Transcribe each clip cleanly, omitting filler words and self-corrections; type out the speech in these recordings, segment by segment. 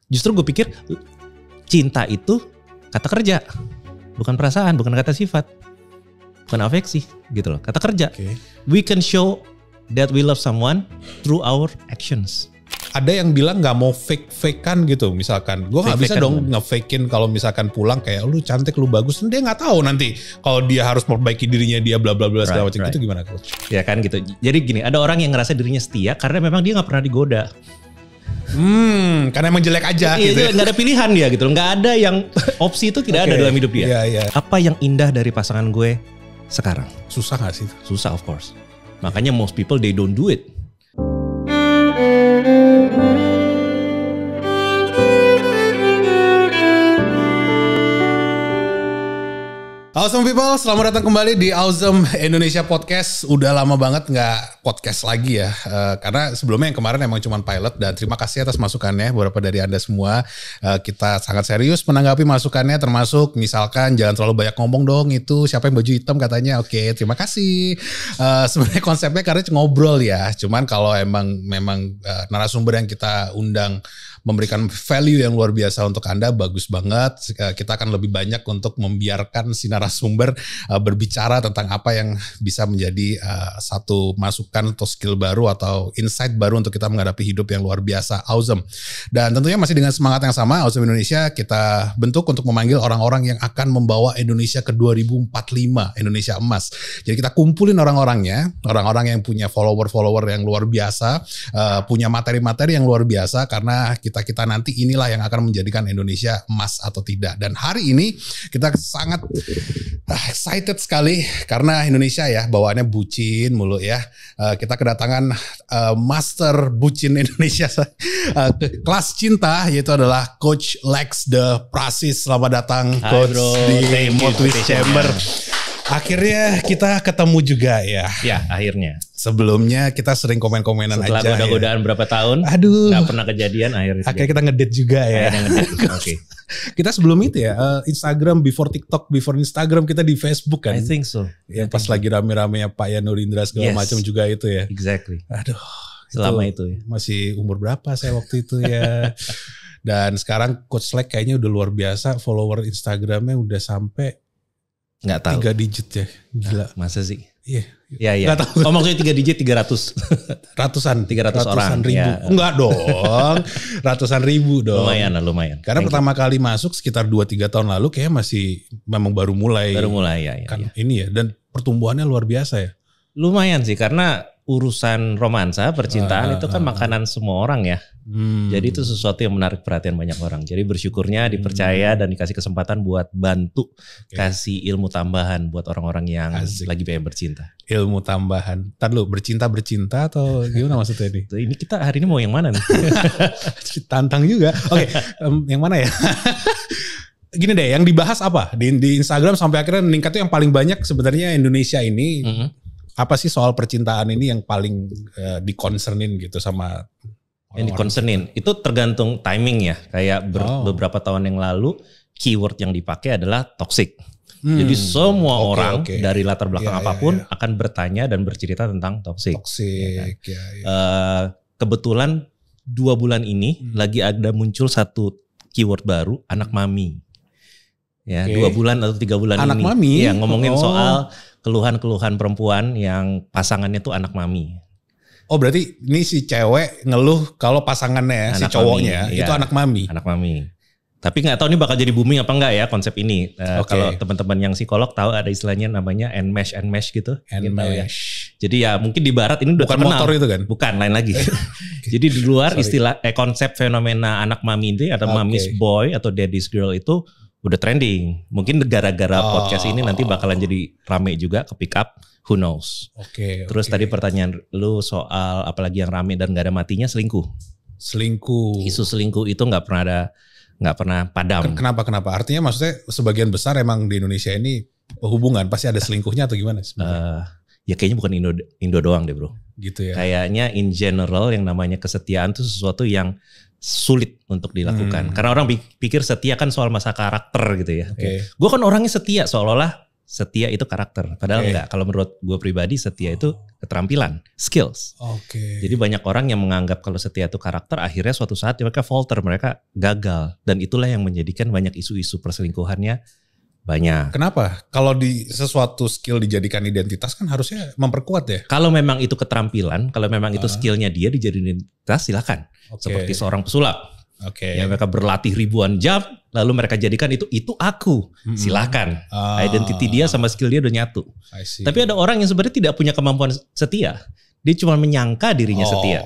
Justru gue pikir cinta itu kata kerja, bukan perasaan, bukan kata sifat, bukan afeksi gitu loh. Kata kerja. We can show that we love someone through our actions. Ada yang bilang nggak mau fake-fakean gitu misalkan. Gue nggak bisa dong nge-fakein kalau misalkan pulang kayak lu cantik, lu bagus. Dia nggak tahu nanti kalau dia harus memperbaiki dirinya dia bla bla bla segala macam. Itu gimana coach? Ya kan gitu. Jadi gini, ada orang yang ngerasa dirinya setia karena memang dia nggak pernah digoda. Karena emang jelek aja gitu. Iya, nggak ada pilihan dia gitu. Nggak ada yang opsi itu tidak ada dalam hidup dia. Apa yang indah dari pasangan gue sekarang? Susah gak sih? Susah of course. Makanya most people they don't do it. Awesome people, selamat datang kembali di Awesome Indonesia Podcast. Udah lama banget gak podcast lagi ya, karena sebelumnya yang kemarin emang cuma pilot. Dan terima kasih atas masukannya, beberapa dari Anda semua. Kita sangat serius menanggapi masukannya, termasuk misalkan jangan terlalu banyak ngomong dong, itu siapa yang baju hitam katanya. Oke, terima kasih. Sebenarnya konsepnya karena ngobrol ya, cuman kalau memang narasumber yang kita undang memberikan value yang luar biasa untuk Anda, bagus banget. Kita akan lebih banyak untuk membiarkan si narasumber berbicara tentang apa yang bisa menjadi satu masukan atau skill baru atau insight baru untuk kita menghadapi hidup yang luar biasa awesome. Dan tentunya masih dengan semangat yang sama, Awesome Indonesia kita bentuk untuk memanggil orang-orang yang akan membawa Indonesia ke 2045, Indonesia emas. Jadi kita kumpulin orang-orangnya, orang-orang yang punya follower-follower yang luar biasa, punya materi-materi yang luar biasa, karena kita nanti inilah yang akan menjadikan Indonesia emas atau tidak. Dan hari ini kita sangat excited sekali karena Indonesia ya bawaannya bucin mulu ya. Kita kedatangan master bucin Indonesia kelas cinta, yaitu adalah Coach Lex De Prasis. Selamat datang Coach di Motivate Chamber. Akhirnya kita ketemu juga ya. Ya akhirnya. Sebelumnya kita sering komen-komenan setelah aja. Setelah goda-godaan berapa tahun. Aduh. Gak pernah kejadian akhirnya. Kita ngedate juga ya. Oke. Kita sebelum itu ya Instagram before TikTok, before Instagram kita di Facebook kan. I think so. Yang pas lagi rame-ramenya Pak Yanurindra segala macam juga itu ya. Exactly. Aduh. Selama itu ya. Masih umur berapa saya waktu itu ya. Dan sekarang Coach Lex kayaknya udah luar biasa. Follower Instagramnya udah sampai nggak tahu 3 digit ya, gila. Masa sih? Iya. Iya. Nggak tahu. Oh maksudnya 3 digit 300. Ratusan 300 orang. Ribu. Ya. Enggak dong. Ratusan ribu dong. Lumayan. Karena pertama kali masuk sekitar 2-3 tahun lalu kayak masih memang baru mulai. Ya. Kan ini ya, dan pertumbuhannya luar biasa ya. Lumayan sih, karena urusan romansa, percintaan itu kan makanan semua orang ya. Jadi itu sesuatu yang menarik perhatian banyak orang. Jadi bersyukurnya dipercaya dan dikasih kesempatan buat bantu kasih ilmu tambahan buat orang-orang yang lagi pengen bercinta. Ilmu tambahan. Ntar lu bercinta atau gimana maksudnya ini? Ini kita hari ini mau yang mana nih? Tantang juga. Oke, yang mana ya? Gini deh, yang dibahas apa? Di Instagram sampai akhirnya meningkat tuh yang paling banyak sebenarnya Indonesia ini. Apa sih soal percintaan ini yang paling dikonsernin gitu sama yang dikonsernin? Itu tergantung timing ya. Kayak beberapa tahun yang lalu keyword yang dipakai adalah toxic. Jadi semua orang dari latar belakang apapun akan bertanya dan bercerita tentang toxic. Kebetulan 2 bulan ini lagi ada muncul satu keyword baru, anak mami. Ya, 2 bulan atau 3 bulan anak ini. Mami? Ya, ngomongin soal keluhan-keluhan perempuan yang pasangannya tuh anak mami. Oh berarti ini si cewek ngeluh kalau pasangannya si cowoknya mami, itu anak mami. Anak mami. Tapi nggak tahu ini bakal jadi booming apa enggak ya konsep ini. Kalau teman-teman yang psikolog tahu ada istilahnya namanya enmesh gitu. Enmesh. Jadi ya mungkin di barat ini udah bukan terkenal. Motor itu kan? Bukan, lain lagi. Jadi di luar istilah konsep fenomena anak mami ini atau mami's boy atau daddy's girl itu udah trending. Mungkin gara-gara podcast ini nanti bakalan jadi rame juga, ke pick up, who knows. Terus tadi pertanyaan lu soal apalagi yang rame dan gak ada matinya, selingkuh. Isu selingkuh itu gak pernah padam. Kenapa? Artinya maksudnya sebagian besar emang di Indonesia ini hubungan pasti ada selingkuhnya atau gimana sebenarnya? Ya kayaknya bukan Indo doang deh bro. Gitu ya. Kayaknya in general yang namanya kesetiaan itu sesuatu yang sulit untuk dilakukan. Karena orang pikir setia kan soal masa karakter gitu ya. Gue kan orangnya setia, seolah-olah setia itu karakter. Padahal enggak. Kalau menurut gue pribadi setia itu keterampilan, skills. Jadi banyak orang yang menganggap kalau setia itu karakter, akhirnya suatu saat mereka falter, mereka gagal. Dan itulah yang menjadikan banyak isu-isu perselingkuhannya banyak. Kenapa? Kalau di sesuatu skill dijadikan identitas kan harusnya memperkuat ya? Kalau memang itu keterampilan, kalau memang itu skillnya dia dijadikan identitas, silakan. Seperti seorang pesulap. Yang mereka berlatih ribuan jam, lalu mereka jadikan itu aku, silakan. Identity dia sama skill dia udah nyatu. Tapi ada orang yang sebenarnya tidak punya kemampuan setia, dia cuma menyangka dirinya setia.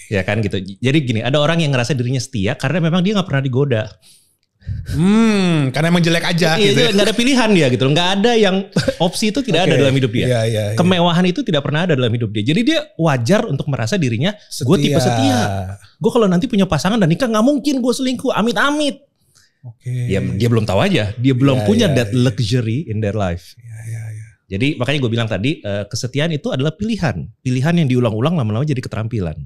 Ya kan gitu. Jadi gini, ada orang yang ngerasa dirinya setia karena memang dia nggak pernah digoda. Karena emang jelek aja gitu. Iya, nggak ada pilihan dia gitu. Nggak ada yang opsi itu tidak ada dalam hidup dia. Kemewahan itu tidak pernah ada dalam hidup dia. Jadi dia wajar untuk merasa dirinya gue tipe setia. Gue kalau nanti punya pasangan dan nikah nggak mungkin gue selingkuh. Amit-amit. Ya dia belum tahu aja. Dia belum punya that luxury in their life. Jadi makanya gue bilang tadi kesetiaan itu adalah pilihan. Pilihan yang diulang-ulang lama-lama jadi keterampilan.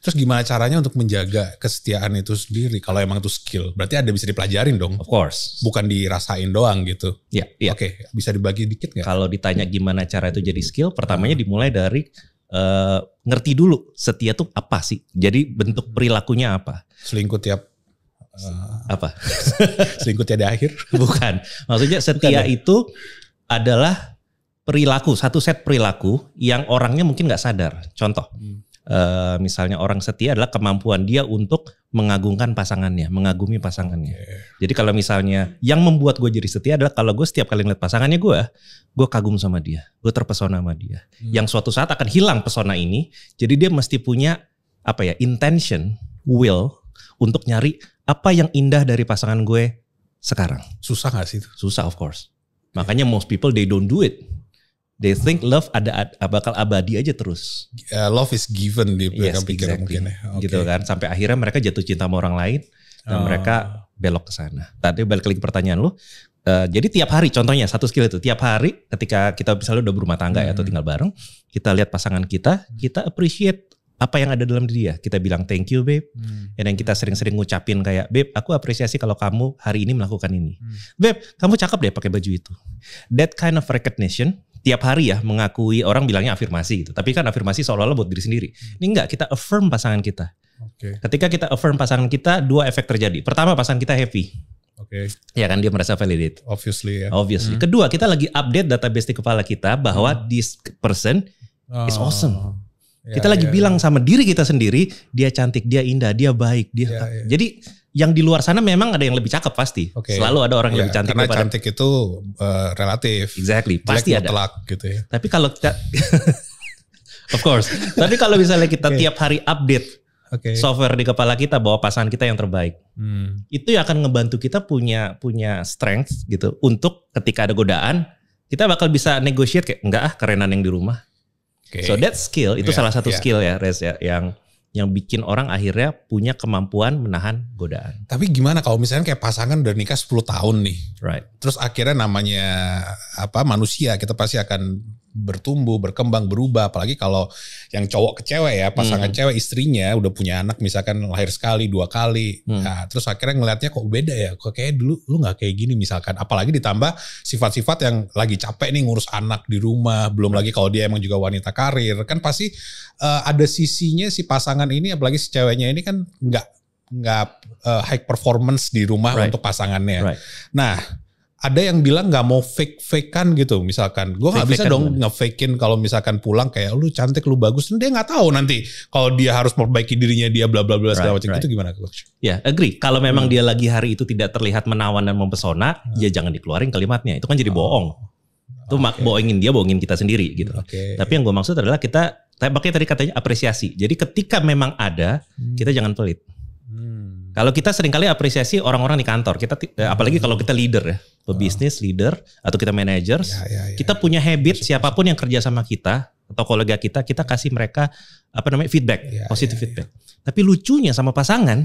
Terus gimana caranya untuk menjaga kesetiaan itu sendiri kalau emang itu skill? Berarti ada bisa dipelajarin dong. Of course. Bukan dirasain doang gitu. Iya. Bisa dibagi dikit gak? Kalau ditanya gimana cara itu jadi skill, pertamanya dimulai dari ngerti dulu setia tuh apa sih. Jadi bentuk perilakunya apa. Selingkuh tiap apa? Selingkuh tiada akhir? Bukan. Maksudnya setia itu adalah perilaku, satu set perilaku yang orangnya mungkin gak sadar. Contoh. Misalnya orang setia adalah kemampuan dia untuk mengagungkan pasangannya, mengagumi pasangannya. Jadi kalau misalnya yang membuat gue jadi setia adalah kalau gue setiap kali ngeliat pasangannya gue kagum sama dia, gue terpesona sama dia. Yang suatu saat akan hilang pesona ini, jadi dia mesti punya intention, will untuk nyari apa yang indah dari pasangan gue sekarang. Susah gak sih itu? Susah, of course. Makanya most people they don't do it. They think love bakal abadi aja terus. Love is given, dia pikir exactly. Mungkin ya. Gitu kan. Sampai akhirnya mereka jatuh cinta sama orang lain dan mereka belok ke sana. Tadi balik lagi ke pertanyaan lu. Jadi tiap hari, contohnya satu skill itu, tiap hari ketika kita misalnya udah berumah tangga atau tinggal bareng, kita lihat pasangan kita appreciate apa yang ada dalam diri dia. Kita bilang thank you babe. Dan kita sering-sering ngucapin kayak babe, aku apresiasi kalau kamu hari ini melakukan ini. Babe, kamu cakep deh pakai baju itu. That kind of recognition tiap hari ya, mengakui, orang bilangnya afirmasi gitu. Tapi kan afirmasi seolah-olah buat diri sendiri. Ini enggak, kita affirm pasangan kita. Ketika kita affirm pasangan kita, dua efek terjadi. Pertama, pasangan kita happy. Ya kan, dia merasa validate. Obviously. Kedua, kita lagi update database di kepala kita bahwa this person is awesome. Kita lagi bilang sama diri kita sendiri, dia cantik, dia indah, dia baik, dia. Jadi yang di luar sana memang ada yang lebih cakep pasti. Selalu ada orang yang lebih cantik. Karena cantik itu relatif. Exactly, pasti ada. Telak gitu ya. Tapi kalau kita, of course. Tapi kalau misalnya kita tiap hari update software di kepala kita bahwa pasangan kita yang terbaik, itu yang akan ngebantu kita punya strength gitu untuk ketika ada godaan, kita bakal bisa negotiate kayak enggak kerenan yang di rumah. So that skill itu salah satu skill ya, Rez ya, yang bikin orang akhirnya punya kemampuan menahan godaan. Tapi gimana kalau misalnya kayak pasangan udah nikah 10 tahun nih. Terus akhirnya namanya manusia, kita pasti akan bertumbuh, berkembang, berubah. Apalagi kalau yang cowok ke cewek ya, pasangan cewek istrinya udah punya anak misalkan lahir sekali, 2 kali. Nah, terus akhirnya ngelihatnya kok beda ya, kok kayak dulu lu gak kayak gini misalkan. Apalagi ditambah sifat-sifat yang lagi capek nih ngurus anak di rumah. Belum lagi kalau dia emang juga wanita karir. Kan pasti ada sisinya si pasangan ini, apalagi si ceweknya ini kan nggak high performance di rumah untuk pasangannya. Nah, ada yang bilang nggak mau fake-fakean gitu, misalkan gue nggak bisa dong nge-fakein kalau misalkan pulang kayak lu cantik, lu bagus, dia nggak tahu nanti kalau dia harus memperbaiki dirinya dia bla bla bla segala macam. Itu gimana coach? Ya, agree. Kalau memang dia lagi hari itu tidak terlihat menawan dan mempesona, ya jangan dikeluarin kalimatnya. Itu kan jadi bohong. Itu bohongin dia, bohongin kita sendiri gitu. Tapi yang gue maksud adalah kita, makanya tadi katanya apresiasi. Jadi ketika memang ada, kita jangan pelit. Kalau kita seringkali apresiasi orang-orang di kantor, kita apalagi kalau kita leader ya, pebisnis, leader atau kita managers, kita punya habit siapapun yang kerja sama kita atau kolega kita kasih mereka feedback, positive feedback. Tapi lucunya sama pasangan,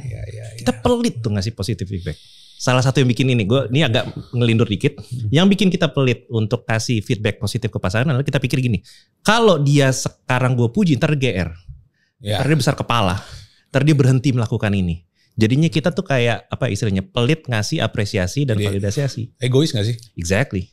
kita pelit tuh ngasih positive feedback. Salah satu yang bikin ini agak ngelindur dikit, yang bikin kita pelit untuk kasih feedback positif ke pasangan adalah kita pikir gini, kalau dia sekarang gue puji, ntar dia GR, ntar dia besar kepala, ntar dia berhenti melakukan ini. Jadinya kita tuh kayak istilahnya pelit ngasih apresiasi dan validasi. Egois gak sih? Exactly.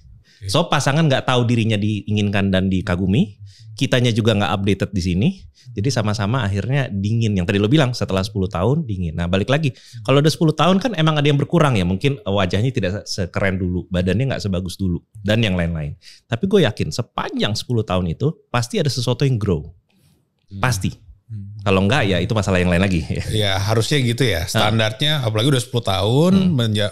So pasangan nggak tahu dirinya diinginkan dan dikagumi, kitanya juga nggak updated di sini. Jadi sama-sama akhirnya dingin. Yang tadi lo bilang setelah 10 tahun dingin. Nah balik lagi, kalau udah 10 tahun kan emang ada yang berkurang ya. Mungkin wajahnya tidak sekeren dulu, badannya nggak sebagus dulu, dan yang lain-lain. Tapi gue yakin sepanjang 10 tahun itu pasti ada sesuatu yang grow. Pasti. Kalau enggak ya itu masalah yang lain lagi. Ya harusnya gitu ya. Standarnya apalagi udah 10 tahun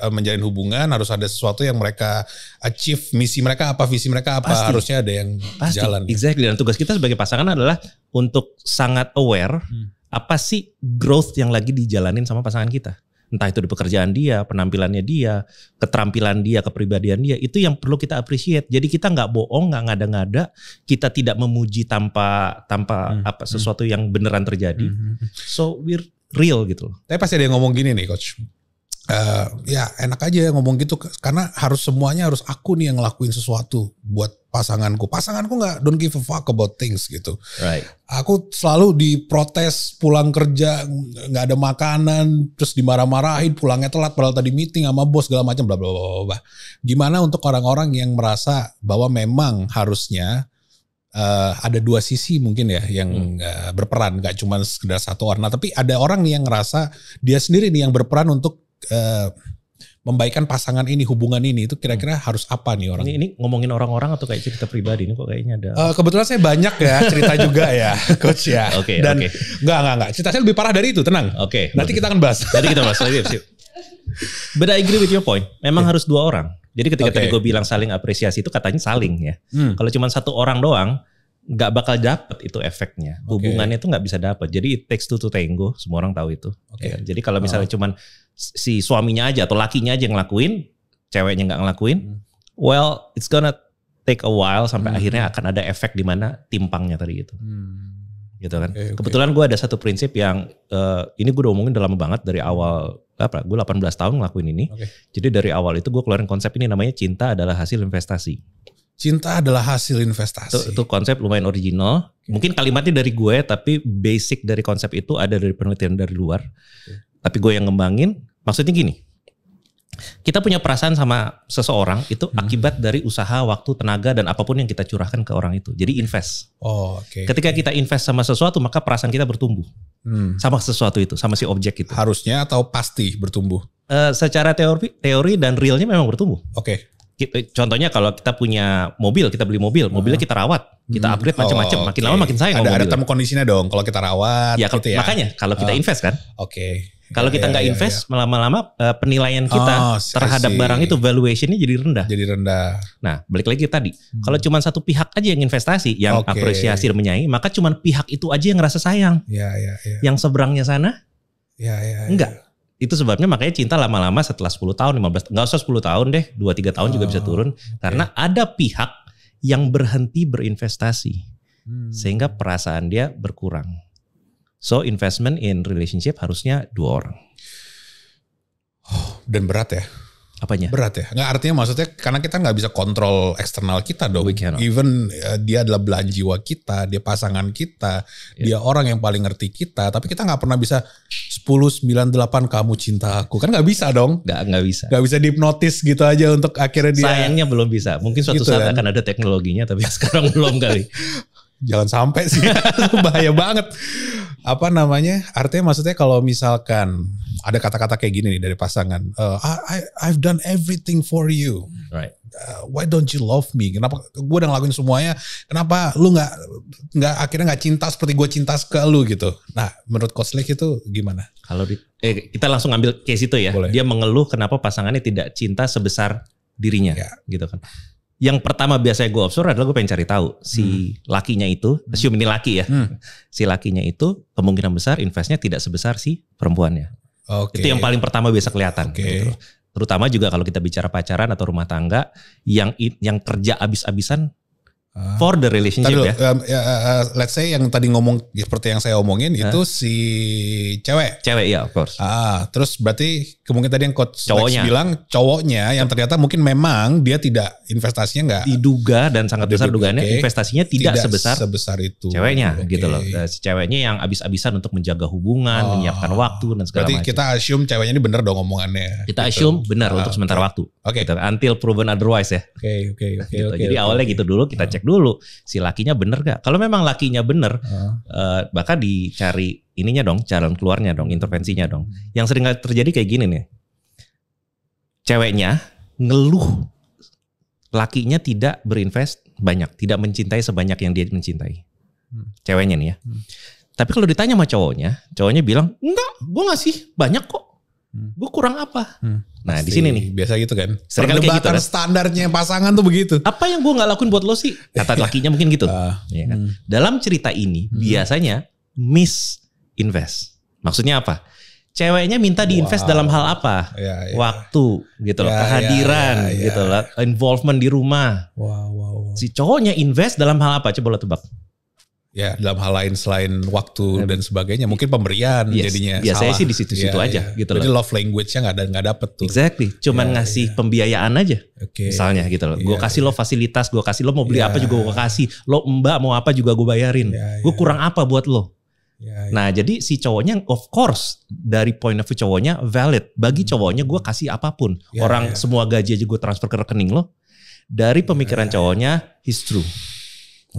menjalin hubungan harus ada sesuatu yang mereka achieve. Misi mereka apa, visi mereka apa. Pasti. Harusnya ada yang jalan. Exactly. Dan tugas kita sebagai pasangan adalah untuk sangat aware apa sih growth yang lagi dijalanin sama pasangan kita. Entah itu di pekerjaan dia, penampilannya dia, keterampilan dia, kepribadian dia. Itu yang perlu kita appreciate. Jadi kita nggak bohong, nggak ngada-ngada. Kita tidak memuji tanpa sesuatu yang beneran terjadi. So we're real gitu loh. Tapi pasti ada yang ngomong gini nih coach. Ya enak aja ngomong gitu. Karena semuanya harus aku nih yang ngelakuin sesuatu buat pasanganku. Pasanganku don't give a fuck about things gitu. Right. Aku selalu diprotes pulang kerja nggak ada makanan, terus dimarah-marahin, pulangnya telat padahal tadi meeting sama bos segala macam bla bla bla. Gimana untuk orang-orang yang merasa bahwa memang harusnya ada dua sisi mungkin ya yang berperan, nggak cuma sekedar satu orang. Nah, tapi ada orang nih yang ngerasa dia sendiri nih yang berperan untuk membaikkan pasangan ini, hubungan ini, itu kira-kira harus apa nih orang? Ini ngomongin orang-orang atau kayak cerita pribadi ini kok kayaknya ada. Kebetulan saya banyak ya cerita juga ya, coach ya. Oke. Dan enggak. Cerita saya lebih parah dari itu, tenang. Oke. Nanti kita akan bahas. Nanti kita bahas lagi. But I agree with your point. Memang harus dua orang. Jadi ketika tadi gue bilang saling apresiasi itu katanya saling ya. Kalau cuma satu orang doang, nggak bakal dapet itu efeknya. Hubungannya itu nggak bisa dapet. Jadi it takes two to tango. Semua orang tahu itu. Ya. Jadi kalau misalnya cuman si suaminya aja atau lakinya aja yang ngelakuin, ceweknya nggak ngelakuin, well it's gonna take a while sampai akhirnya akan ada efek di mana timpangnya tadi itu. Gitu kan. Kebetulan gue ada satu prinsip yang ini gue udah omongin udah lama banget dari awal. Gue 18 tahun ngelakuin ini. Jadi dari awal itu gue keluarin konsep ini namanya cinta adalah hasil investasi. Cinta adalah hasil investasi. Itu konsep lumayan original. Mungkin kalimatnya dari gue, tapi basic dari konsep itu ada dari penelitian dari luar. Tapi gue yang ngembangin, maksudnya gini. Kita punya perasaan sama seseorang itu akibat dari usaha, waktu, tenaga, dan apapun yang kita curahkan ke orang itu. Jadi invest. Ketika kita invest sama sesuatu, maka perasaan kita bertumbuh. Sama sesuatu itu, sama si objek itu. Harusnya atau pasti bertumbuh? Secara teori dan realnya memang bertumbuh. Contohnya kalau kita punya mobil, kita beli mobilnya kita rawat, kita upgrade macam-macam, makin lama makin sayang. Ada term kondisinya dong, kalau kita rawat. Ya, gitu ya. Makanya kalau kita invest kan. Kalau kita nggak invest, lama-lama penilaian kita terhadap barang itu valuationnya jadi rendah. Nah, balik lagi tadi, kalau cuma satu pihak aja yang investasi, yang apresiasi dan menyayangi, maka cuma pihak itu aja yang ngerasa sayang. Yang seberangnya sana, enggak. Itu sebabnya makanya cinta lama-lama setelah 10 tahun, 15 tahun, nggak usah 10 tahun deh, 2-3 tahun juga bisa turun. Karena ada pihak yang berhenti berinvestasi. Sehingga perasaan dia berkurang. So investment in relationship harusnya 2 orang. Dan berat ya? Apanya? Berat ya? Nggak, artinya maksudnya karena kita nggak bisa kontrol eksternal kita dong. Even dia adalah belahan jiwa kita, dia pasangan kita, dia orang yang paling ngerti kita. Tapi kita nggak pernah bisa 10, 9, 8 kamu cinta aku. Kan nggak bisa dong. Nggak bisa. Nggak bisa dihipnotis gitu aja untuk akhirnya dia. Sayangnya belum bisa. Mungkin suatu saat akan ada teknologinya tapi sekarang belum kali. Jangan sampai sih. Bahaya banget. Artinya maksudnya kalau misalkan ada kata-kata kayak gini nih dari pasangan, I've done everything for you, right? Why don't you love me? Kenapa gue udah ngelakuin semuanya? Kenapa lu nggak akhirnya nggak cinta seperti gue cinta ke lu gitu? Nah, menurut Coach Lake itu gimana? Kalau kita langsung ambil case itu ya. Boleh. Dia mengeluh kenapa pasangannya tidak cinta sebesar dirinya, gitu kan? Yang pertama biasanya gue observe adalah gue pengen cari tahu si lakinya itu, assume ini laki ya, si lakinya itu kemungkinan besar investnya tidak sebesar si perempuannya. Itu yang paling pertama biasa kelihatan. Gitu. Terutama juga kalau kita bicara pacaran atau rumah tangga yang kerja abis-abisan For the relationship ya. Let's say yang tadi ngomong seperti yang saya omongin itu si cewek. Cewek ya, of course. Terus berarti kemungkinan tadi yang Coach Lex Cowoknya. bilang cowoknya yang ternyata mungkin memang dia tidak investasinya nggak Diduga dan sangat besar dugaannya investasinya tidak sebesar itu. Ceweknya gitu loh. Si ceweknya yang abis-abisan untuk menjaga hubungan, menyiapkan waktu dan segala macam. Berarti kita assume ceweknya ini benar dong omongannya. Kita assume benar untuk sementara waktu. Gitu. Until proven otherwise ya. Oke. Jadi awalnya gitu dulu, kita cek dulu si lakinya bener gak. Kalau memang lakinya bener, bakal dicari ininya dong, jalan keluarnya dong, intervensinya dong. Yang sering terjadi kayak gini nih. Ceweknya ngeluh lakinya tidak berinvest banyak, tidak mencintai sebanyak yang dia mencintai. Ceweknya nih ya. Tapi kalau ditanya sama cowoknya bilang, enggak, gue ngasih banyak kok. Gue kurang apa? Nah di sini nih biasa gitu kan. Sering kayak gitu kan. Standarnya pasangan tuh begitu. Apa yang gue nggak lakuin buat lo sih? Kata lakinya mungkin gitu. Ya kan? Dalam cerita ini biasanya misinvest. Maksudnya apa? Ceweknya minta diinvest dalam hal apa? Waktu gitu loh, kehadiran gitu loh, involvement di rumah. Si cowoknya invest dalam hal apa? Coba lo tebak. Ya dalam hal lain selain waktu dan sebagainya, mungkin pemberian jadinya. Biasanya sih di situ-situ aja gitu loh. Jadi love language-nya nggak dapet tuh. Exactly, cuman ngasih pembiayaan aja. Misalnya gitu loh. Gue kasih lo fasilitas, gue kasih lo mau beli apa juga gue kasih. Lo mbak mau apa juga gue bayarin. Gue kurang apa buat lo? Nah jadi si cowoknya of course dari point of view cowoknya valid. Bagi cowoknya gue kasih apapun. Orang semua gaji aja gue transfer ke rekening lo. Dari pemikiran cowoknya he's true.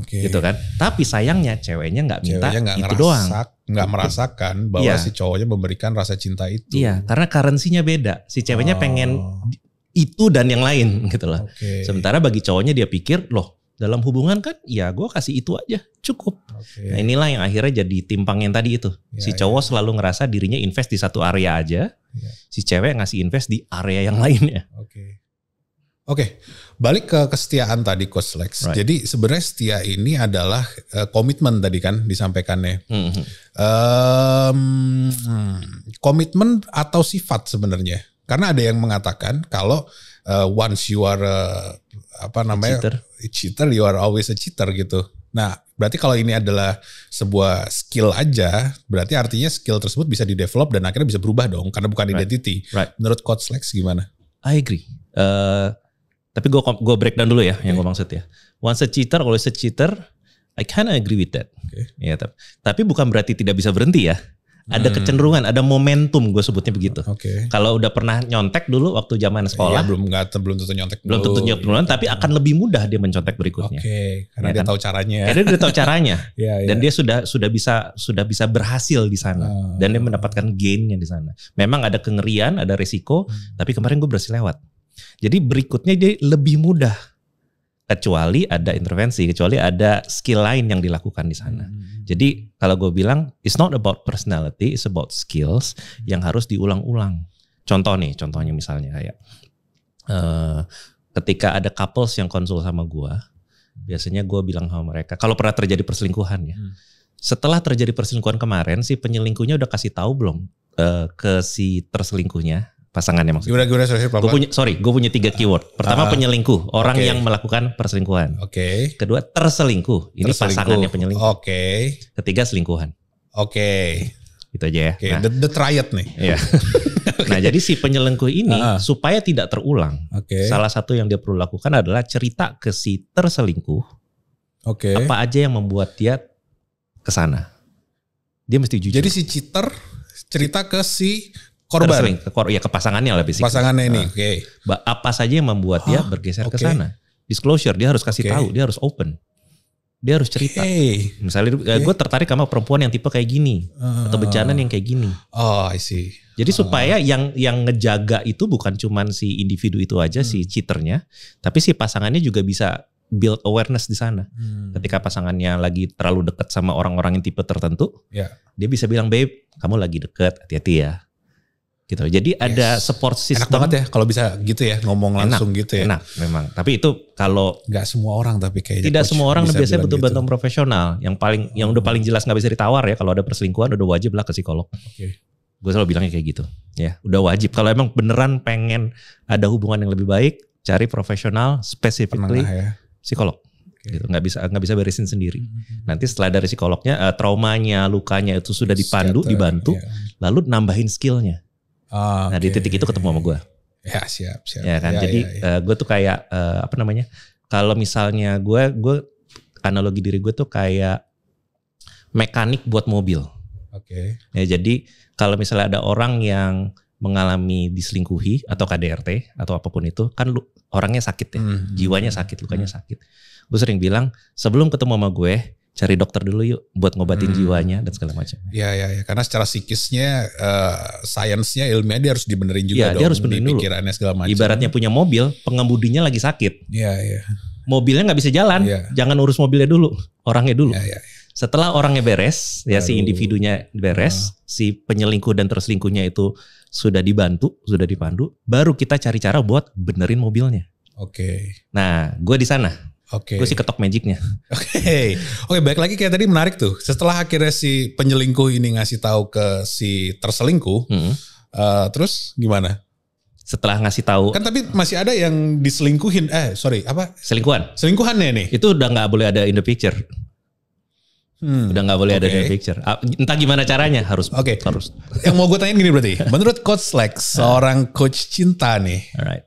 Gitu kan. Tapi sayangnya ceweknya nggak minta itu doang. Nggak merasakan bahwa si cowoknya memberikan rasa cinta itu. Iya, karena currency-nya beda. Si ceweknya pengen itu dan yang lain gitu loh. Sementara bagi cowoknya dia pikir, loh dalam hubungan kan ya gue kasih itu aja cukup. Nah inilah yang akhirnya jadi timpang yang tadi itu. Si cowok selalu ngerasa dirinya invest di satu area aja. Si cewek ngasih invest di area yang lainnya. Oke, balik ke kesetiaan tadi Coach Lex. Jadi sebenarnya setia ini adalah komitmen tadi kan disampaikannya. Komitmen atau sifat sebenarnya. Karena ada yang mengatakan kalau once you are cheater, you are always a cheater gitu. Nah, berarti kalau ini adalah sebuah skill aja, berarti artinya skill tersebut bisa di-develop dan akhirnya bisa berubah dong karena bukan identity. Menurut Coach Lex gimana? I agree. Tapi gue breakdown dulu ya yang gue maksud ya. Once a cheater, always a cheater. I kinda agree with that. Ya, tapi bukan berarti tidak bisa berhenti ya. Ada kecenderungan, ada momentum gue sebutnya begitu. Kalau udah pernah nyontek dulu waktu zaman sekolah. Belum tentu nyontek. Belum tentu nyontek duluan, tapi akan lebih mudah dia mencontek berikutnya. Karena dia tahu caranya. Karena dia tahu caranya. Dan dia sudah bisa berhasil di sana. Dan dia mendapatkan gainnya di sana. Memang ada kengerian, ada resiko. Tapi kemarin gue berhasil lewat. Jadi berikutnya dia lebih mudah. Kecuali ada intervensi, kecuali ada skill lain yang dilakukan di sana. Jadi kalau gue bilang, it's not about personality, it's about skills yang harus diulang-ulang. Contohnya misalnya kayak ketika ada couples yang konsul sama gue, biasanya gue bilang sama mereka, kalau pernah terjadi perselingkuhan ya, setelah terjadi perselingkuhan kemarin, si penyelingkuhnya udah kasih tahu belum ke si terselingkuhnya? Pasangannya maksudnya. Gue punya 3 keyword. Pertama penyelingkuh, orang yang melakukan perselingkuhan. Kedua terselingkuh, ini pasangannya penyelingkuh. Ketiga selingkuhan. Itu aja ya. The triad nih. Nah jadi si penyelingkuh ini supaya tidak terulang, salah satu yang dia perlu lakukan adalah cerita ke si terselingkuh. Apa aja yang membuat dia kesana. Dia mesti jujur. Jadi si cheater cerita ke si korban, ke pasangannya lah basically. Pasangannya ini, apa saja yang membuat dia bergeser ke sana? Disclosure, dia harus kasih tahu, dia harus open, dia harus cerita. Misalnya, gue tertarik sama perempuan yang tipe kayak gini, atau bencana yang kayak gini. I see. Jadi supaya yang ngejaga itu bukan cuman si individu itu aja, si cheaternya, tapi si pasangannya juga bisa build awareness di sana. Ketika pasangannya lagi terlalu dekat sama orang-orang yang tipe tertentu, dia bisa bilang, babe, kamu lagi deket, hati-hati ya. Gitu. Jadi ada support system. Enak banget ya kalau bisa gitu ya, ngomong langsung gitu ya. Enak memang. Tapi itu kalau nggak semua orang, tapi kayaknya tidak semua orang biasanya butuh bantuan profesional. Yang udah paling jelas nggak bisa ditawar ya. Kalau ada perselingkuhan udah wajib lah ke psikolog. Gue selalu bilangnya kayak gitu. Ya, udah wajib. Kalau emang beneran pengen ada hubungan yang lebih baik, cari profesional, specifically psikolog. gitu, nggak bisa beresin sendiri. Nanti setelah dari psikolognya, traumanya, lukanya itu sudah dibantu, lalu nambahin skillnya. Nah di titik itu ketemu sama gue. Ya siap. Ya kan, jadi gue tuh kayak kalau misalnya gue analogi diri gue tuh kayak mekanik buat mobil. Ya jadi kalau misalnya ada orang yang mengalami diselingkuhi atau KDRT atau apapun itu, kan orangnya sakit ya, jiwanya sakit, lukanya sakit. Gue sering bilang sebelum ketemu sama gue, cari dokter dulu yuk buat ngobatin jiwanya dan segala macam. Iya, karena secara psikisnya, sainsnya, ilmiah dia harus dibenerin juga dong. Dia harus benerin dulu. Pikirannya segala macam. Ibaratnya punya mobil, pengemudinya lagi sakit. Iya. Mobilnya nggak bisa jalan, jangan urus mobilnya dulu, orangnya dulu. Iya. Setelah orangnya beres, ya si individunya beres, si penyelingkuh dan terselingkuhnya itu sudah dibantu, sudah dipandu, baru kita cari cara buat benerin mobilnya. Nah, gue di sana. Gue sih ketok magicnya. Oke, balik lagi kayak tadi menarik tuh. Setelah akhirnya si penyelingkuh ini ngasih tahu ke si terselingkuh, terus gimana? Setelah ngasih tahu, kan tapi masih ada yang diselingkuhin. Selingkuhannya nih. Itu udah nggak boleh ada in the picture. Udah nggak boleh ada in the picture. Entah gimana caranya harus. Harus. Yang mau gue tanyain gini berarti. Menurut Coach Lex, seorang coach cinta nih. Alright.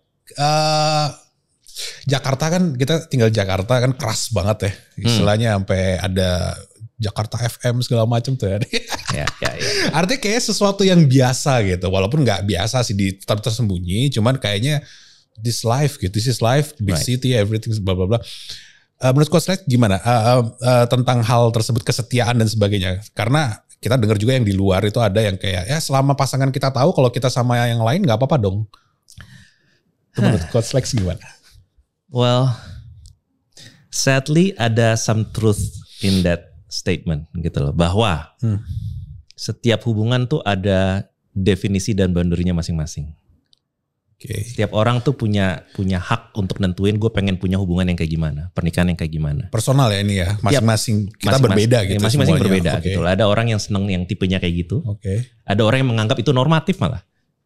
Jakarta kan, kita tinggal Jakarta kan keras banget ya. Istilahnya sampai ada Jakarta FM segala macam tuh ya. Artinya kayak sesuatu yang biasa gitu. Walaupun gak biasa sih, tetap tersembunyi. Cuman kayaknya this life gitu. This is life, big city, everything bla bla bla. Menurut Coach Lex gimana? Tentang hal tersebut, kesetiaan dan sebagainya. Karena kita dengar juga yang di luar itu ada yang kayak, ya selama pasangan kita tahu kalau kita sama yang lain gak apa-apa dong. Itu menurut Coach Lex gimana? Well, sadly ada some truth in that statement gitu loh, bahwa setiap hubungan tuh ada definisi dan boundary-nya masing-masing. Setiap orang tuh punya hak untuk nentuin gue pengen punya hubungan yang kayak gimana, pernikahan yang kayak gimana. Personal ya ini ya, masing-masing kita berbeda gitu. Masing-masing berbeda gitu. Ada orang yang seneng yang tipenya kayak gitu. Ada orang yang menganggap itu normatif malah.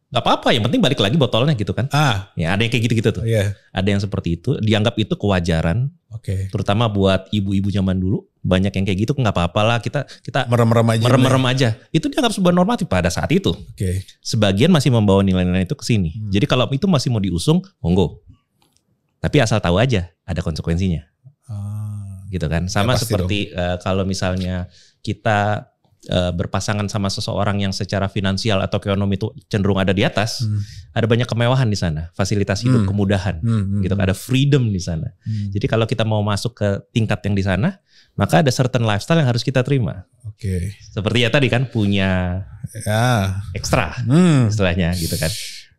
Gak apa-apa, yang penting balik lagi botolnya gitu kan. Ya ada yang kayak gitu-gitu tuh. Ada yang seperti itu, dianggap itu kewajaran. Terutama buat ibu-ibu zaman dulu, banyak yang kayak gitu, gak apa-apa lah kita merem-merem aja. Itu dianggap sebuah normatif pada saat itu. Sebagian masih membawa nilai-nilai itu ke sini. Jadi kalau itu masih mau diusung, monggo. Tapi asal tahu aja, ada konsekuensinya. Gitu kan. Sama ya, seperti kalau misalnya kita berpasangan sama seseorang yang secara finansial atau ekonomi itu cenderung ada di atas, ada banyak kemewahan di sana, fasilitas hidup, kemudahan, gitu, ada freedom di sana. Jadi kalau kita mau masuk ke tingkat yang di sana, maka ada certain lifestyle yang harus kita terima. Seperti ya tadi kan punya ekstra, istilahnya gitu kan.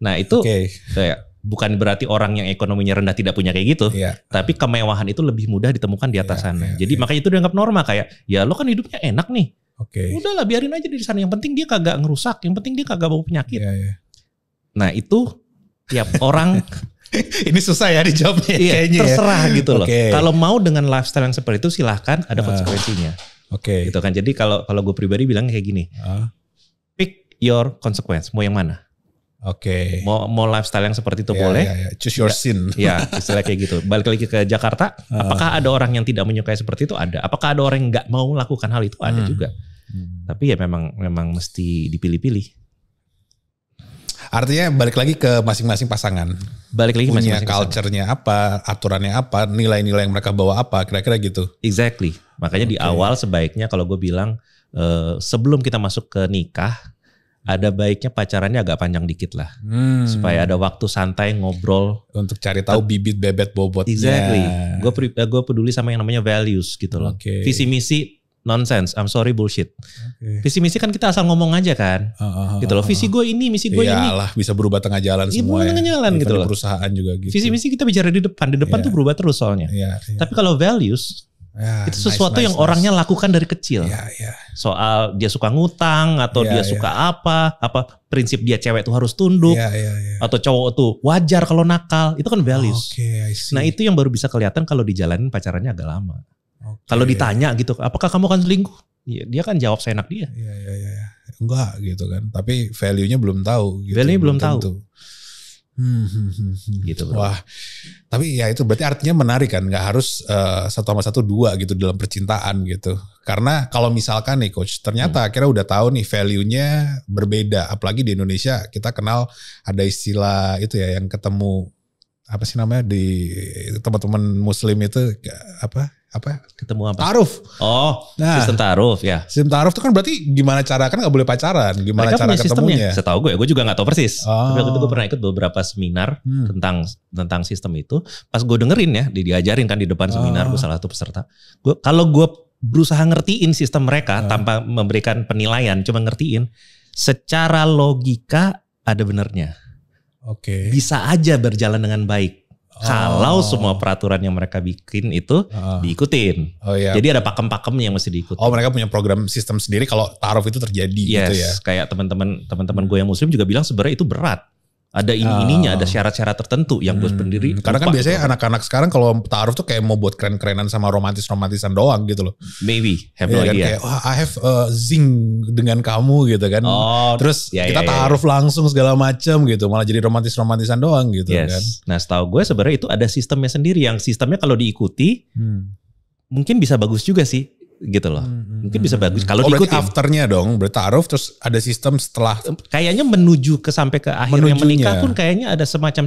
Nah itu kayak bukan berarti orang yang ekonominya rendah tidak punya kayak gitu, tapi kemewahan itu lebih mudah ditemukan di atas sana. Jadi makanya itu dianggap norma, kayak ya lo kan hidupnya enak nih. Udahlah biarin aja di sana. Yang penting dia kagak ngerusak. Yang penting dia kagak bawa penyakit. Nah itu tiap orang. Ini susah ya dijawabnya. Kayaknya terserah gitu loh. Kalau mau dengan lifestyle yang seperti itu silahkan, ada konsekuensinya. Gitu kan. Jadi kalau gue pribadi bilang kayak gini. Pick your consequence. Mau yang mana? Mau lifestyle yang seperti itu boleh. Choose your sin. Ya istilah kayak gitu. Balik lagi ke Jakarta. Apakah ada orang yang tidak menyukai seperti itu? Ada. Apakah ada orang yang nggak mau melakukan hal itu? Ada juga. Tapi ya memang mesti dipilih-pilih. Artinya balik lagi ke masing-masing pasangan. Balik lagi punya culture-nya apa, aturannya apa, nilai-nilai yang mereka bawa apa, kira-kira gitu. Exactly. Makanya di awal sebaiknya kalau gue bilang sebelum kita masuk ke nikah, ada baiknya pacarannya agak panjang dikit lah. Supaya ada waktu santai ngobrol. Untuk cari tahu bibit bebet bobotnya. Exactly. Gue peduli sama yang namanya values gitu loh. Visi misi nonsense, I'm sorry bullshit. Visi misi kan kita asal ngomong aja kan. Gitu loh. Visi gue ini, misi gue ini. Iyalah bisa berubah tengah jalan semua ya. Tengah jalan gitu loh. Perusahaan juga gitu. Visi misi kita bicara di depan. Di depan tuh berubah terus soalnya. Tapi kalau values, itu sesuatu yang orangnya lakukan dari kecil. Soal dia suka ngutang atau dia suka apa prinsip dia cewek tuh harus tunduk atau cowok tuh wajar kalau nakal, itu kan values. Nah itu yang baru bisa kelihatan kalau dijalanin pacarannya agak lama. Kalau ditanya gitu, apakah kamu akan selingkuh? Ya, dia kan jawab seenak dia. Enggak gitu kan. Tapi value-nya belum tahu. Gitu. Value-nya belum tahu. Gitu bro. Wah, tapi ya itu berarti artinya menarik kan, nggak harus 1+1=2 gitu dalam percintaan gitu. Karena kalau misalkan nih coach, ternyata akhirnya udah tahu nih value-nya berbeda. Apalagi di Indonesia kita kenal ada istilah itu ya yang ketemu apa sih namanya di teman-teman Muslim itu apa ketemu apa? Ta'aruf. Oh, sistem ta'aruf ya. Sistem ta'aruf itu kan berarti gimana cara, kan gak boleh pacaran. Gimana mereka cara ketemunya? Setahu gue juga gak tahu persis. Tapi waktu itu gue pernah ikut beberapa seminar tentang sistem itu. Pas gue dengerin ya, diajarin kan di depan seminar, gue salah satu peserta. Kalau gue berusaha ngertiin sistem mereka tanpa memberikan penilaian, cuma ngertiin, secara logika ada benernya. Oke. Bisa aja berjalan dengan baik. Kalau semua peraturan yang mereka bikin itu diikutin. Iya. Jadi ada pakem-pakem yang mesti diikuti. Mereka punya program sistem sendiri kalau ta'aruf itu terjadi gitu ya. Kayak teman-teman gue yang muslim juga bilang sebenarnya itu berat. Ada ininya, ada syarat-syarat tertentu yang gue sendiri. Karena kan biasanya anak-anak sekarang kalau ta'aruf tuh kayak mau buat keren-kerenan sama romantisan doang gitu loh. Maybe, have no idea. Kayak I have a zing dengan kamu gitu kan. Terus kita ta'aruf langsung segala macam gitu. Malah jadi romantisan doang gitu kan. Nah setahu gue sebenarnya itu ada sistemnya sendiri. Yang sistemnya kalau diikuti mungkin bisa bagus juga sih. Gitu loh. Mungkin bisa bagus kalau diikutin. Berarti afternya dong, berarti ta'aruf terus ada sistem setelah. Kayaknya menuju ke sampai ke akhirnya menikah pun kayaknya ada semacam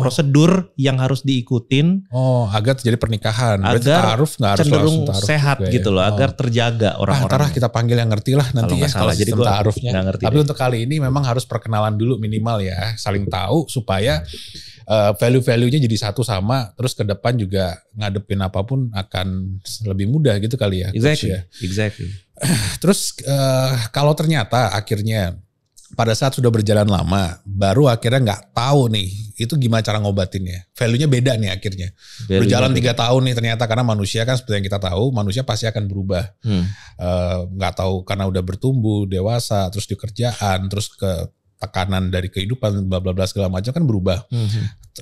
prosedur yang harus diikutin. Agar terjadi pernikahan. Berarti agar ta'aruf nggak harus cenderung ta'aruf sehat gitu loh, agar terjaga orang-orang. Kita panggil yang ngerti lah nanti kalau jadi sistem ta'arufnya. Tapi deh. untuk kali ini memang harus perkenalan dulu minimal ya, saling tahu supaya value-value-nya jadi satu sama, terus ke depan juga ngadepin apapun akan lebih mudah gitu kali ya. Exactly. Terus kalau ternyata akhirnya pada saat sudah berjalan lama, baru akhirnya nggak tahu nih, itu gimana cara ngobatinnya. Value-nya beda nih akhirnya. Berjalan 3 tahun nih ternyata, karena manusia kan seperti yang kita tahu, manusia pasti akan berubah. Nggak tahu karena udah bertumbuh, dewasa, terus di kerjaan, terus ke tekanan dari kehidupan, bla bla bla segala macam kan berubah.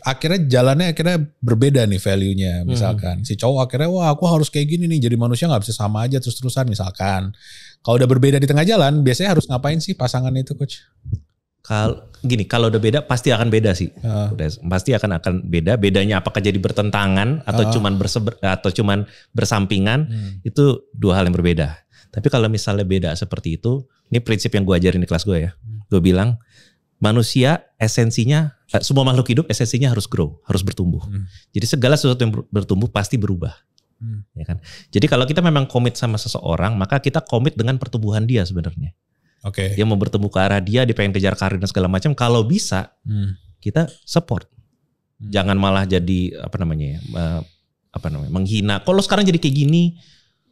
Akhirnya jalannya berbeda nih value-nya. Misalkan si cowok akhirnya aku harus kayak gini nih, jadi manusia nggak bisa sama aja terus-terusan misalkan. Kalau udah berbeda di tengah jalan, biasanya harus ngapain sih pasangan itu coach? Kalau udah beda pasti akan beda sih. Pasti akan beda. Bedanya apakah jadi bertentangan atau cuman bersampingan, itu 2 hal yang berbeda. Tapi kalau misalnya beda seperti itu, ini prinsip yang gue ajarin di kelas gue ya. Gue bilang manusia esensinya, semua makhluk hidup esensinya harus grow, harus bertumbuh. Jadi segala sesuatu yang bertumbuh pasti berubah. Ya kan? Jadi kalau kita memang komit sama seseorang, maka kita komit dengan pertumbuhan dia sebenarnya. Dia mau bertumbuh ke arah dia pengen kejar karir dan segala macam. Kalau bisa, kita support. Jangan malah jadi menghina. Kok lo sekarang jadi kayak gini?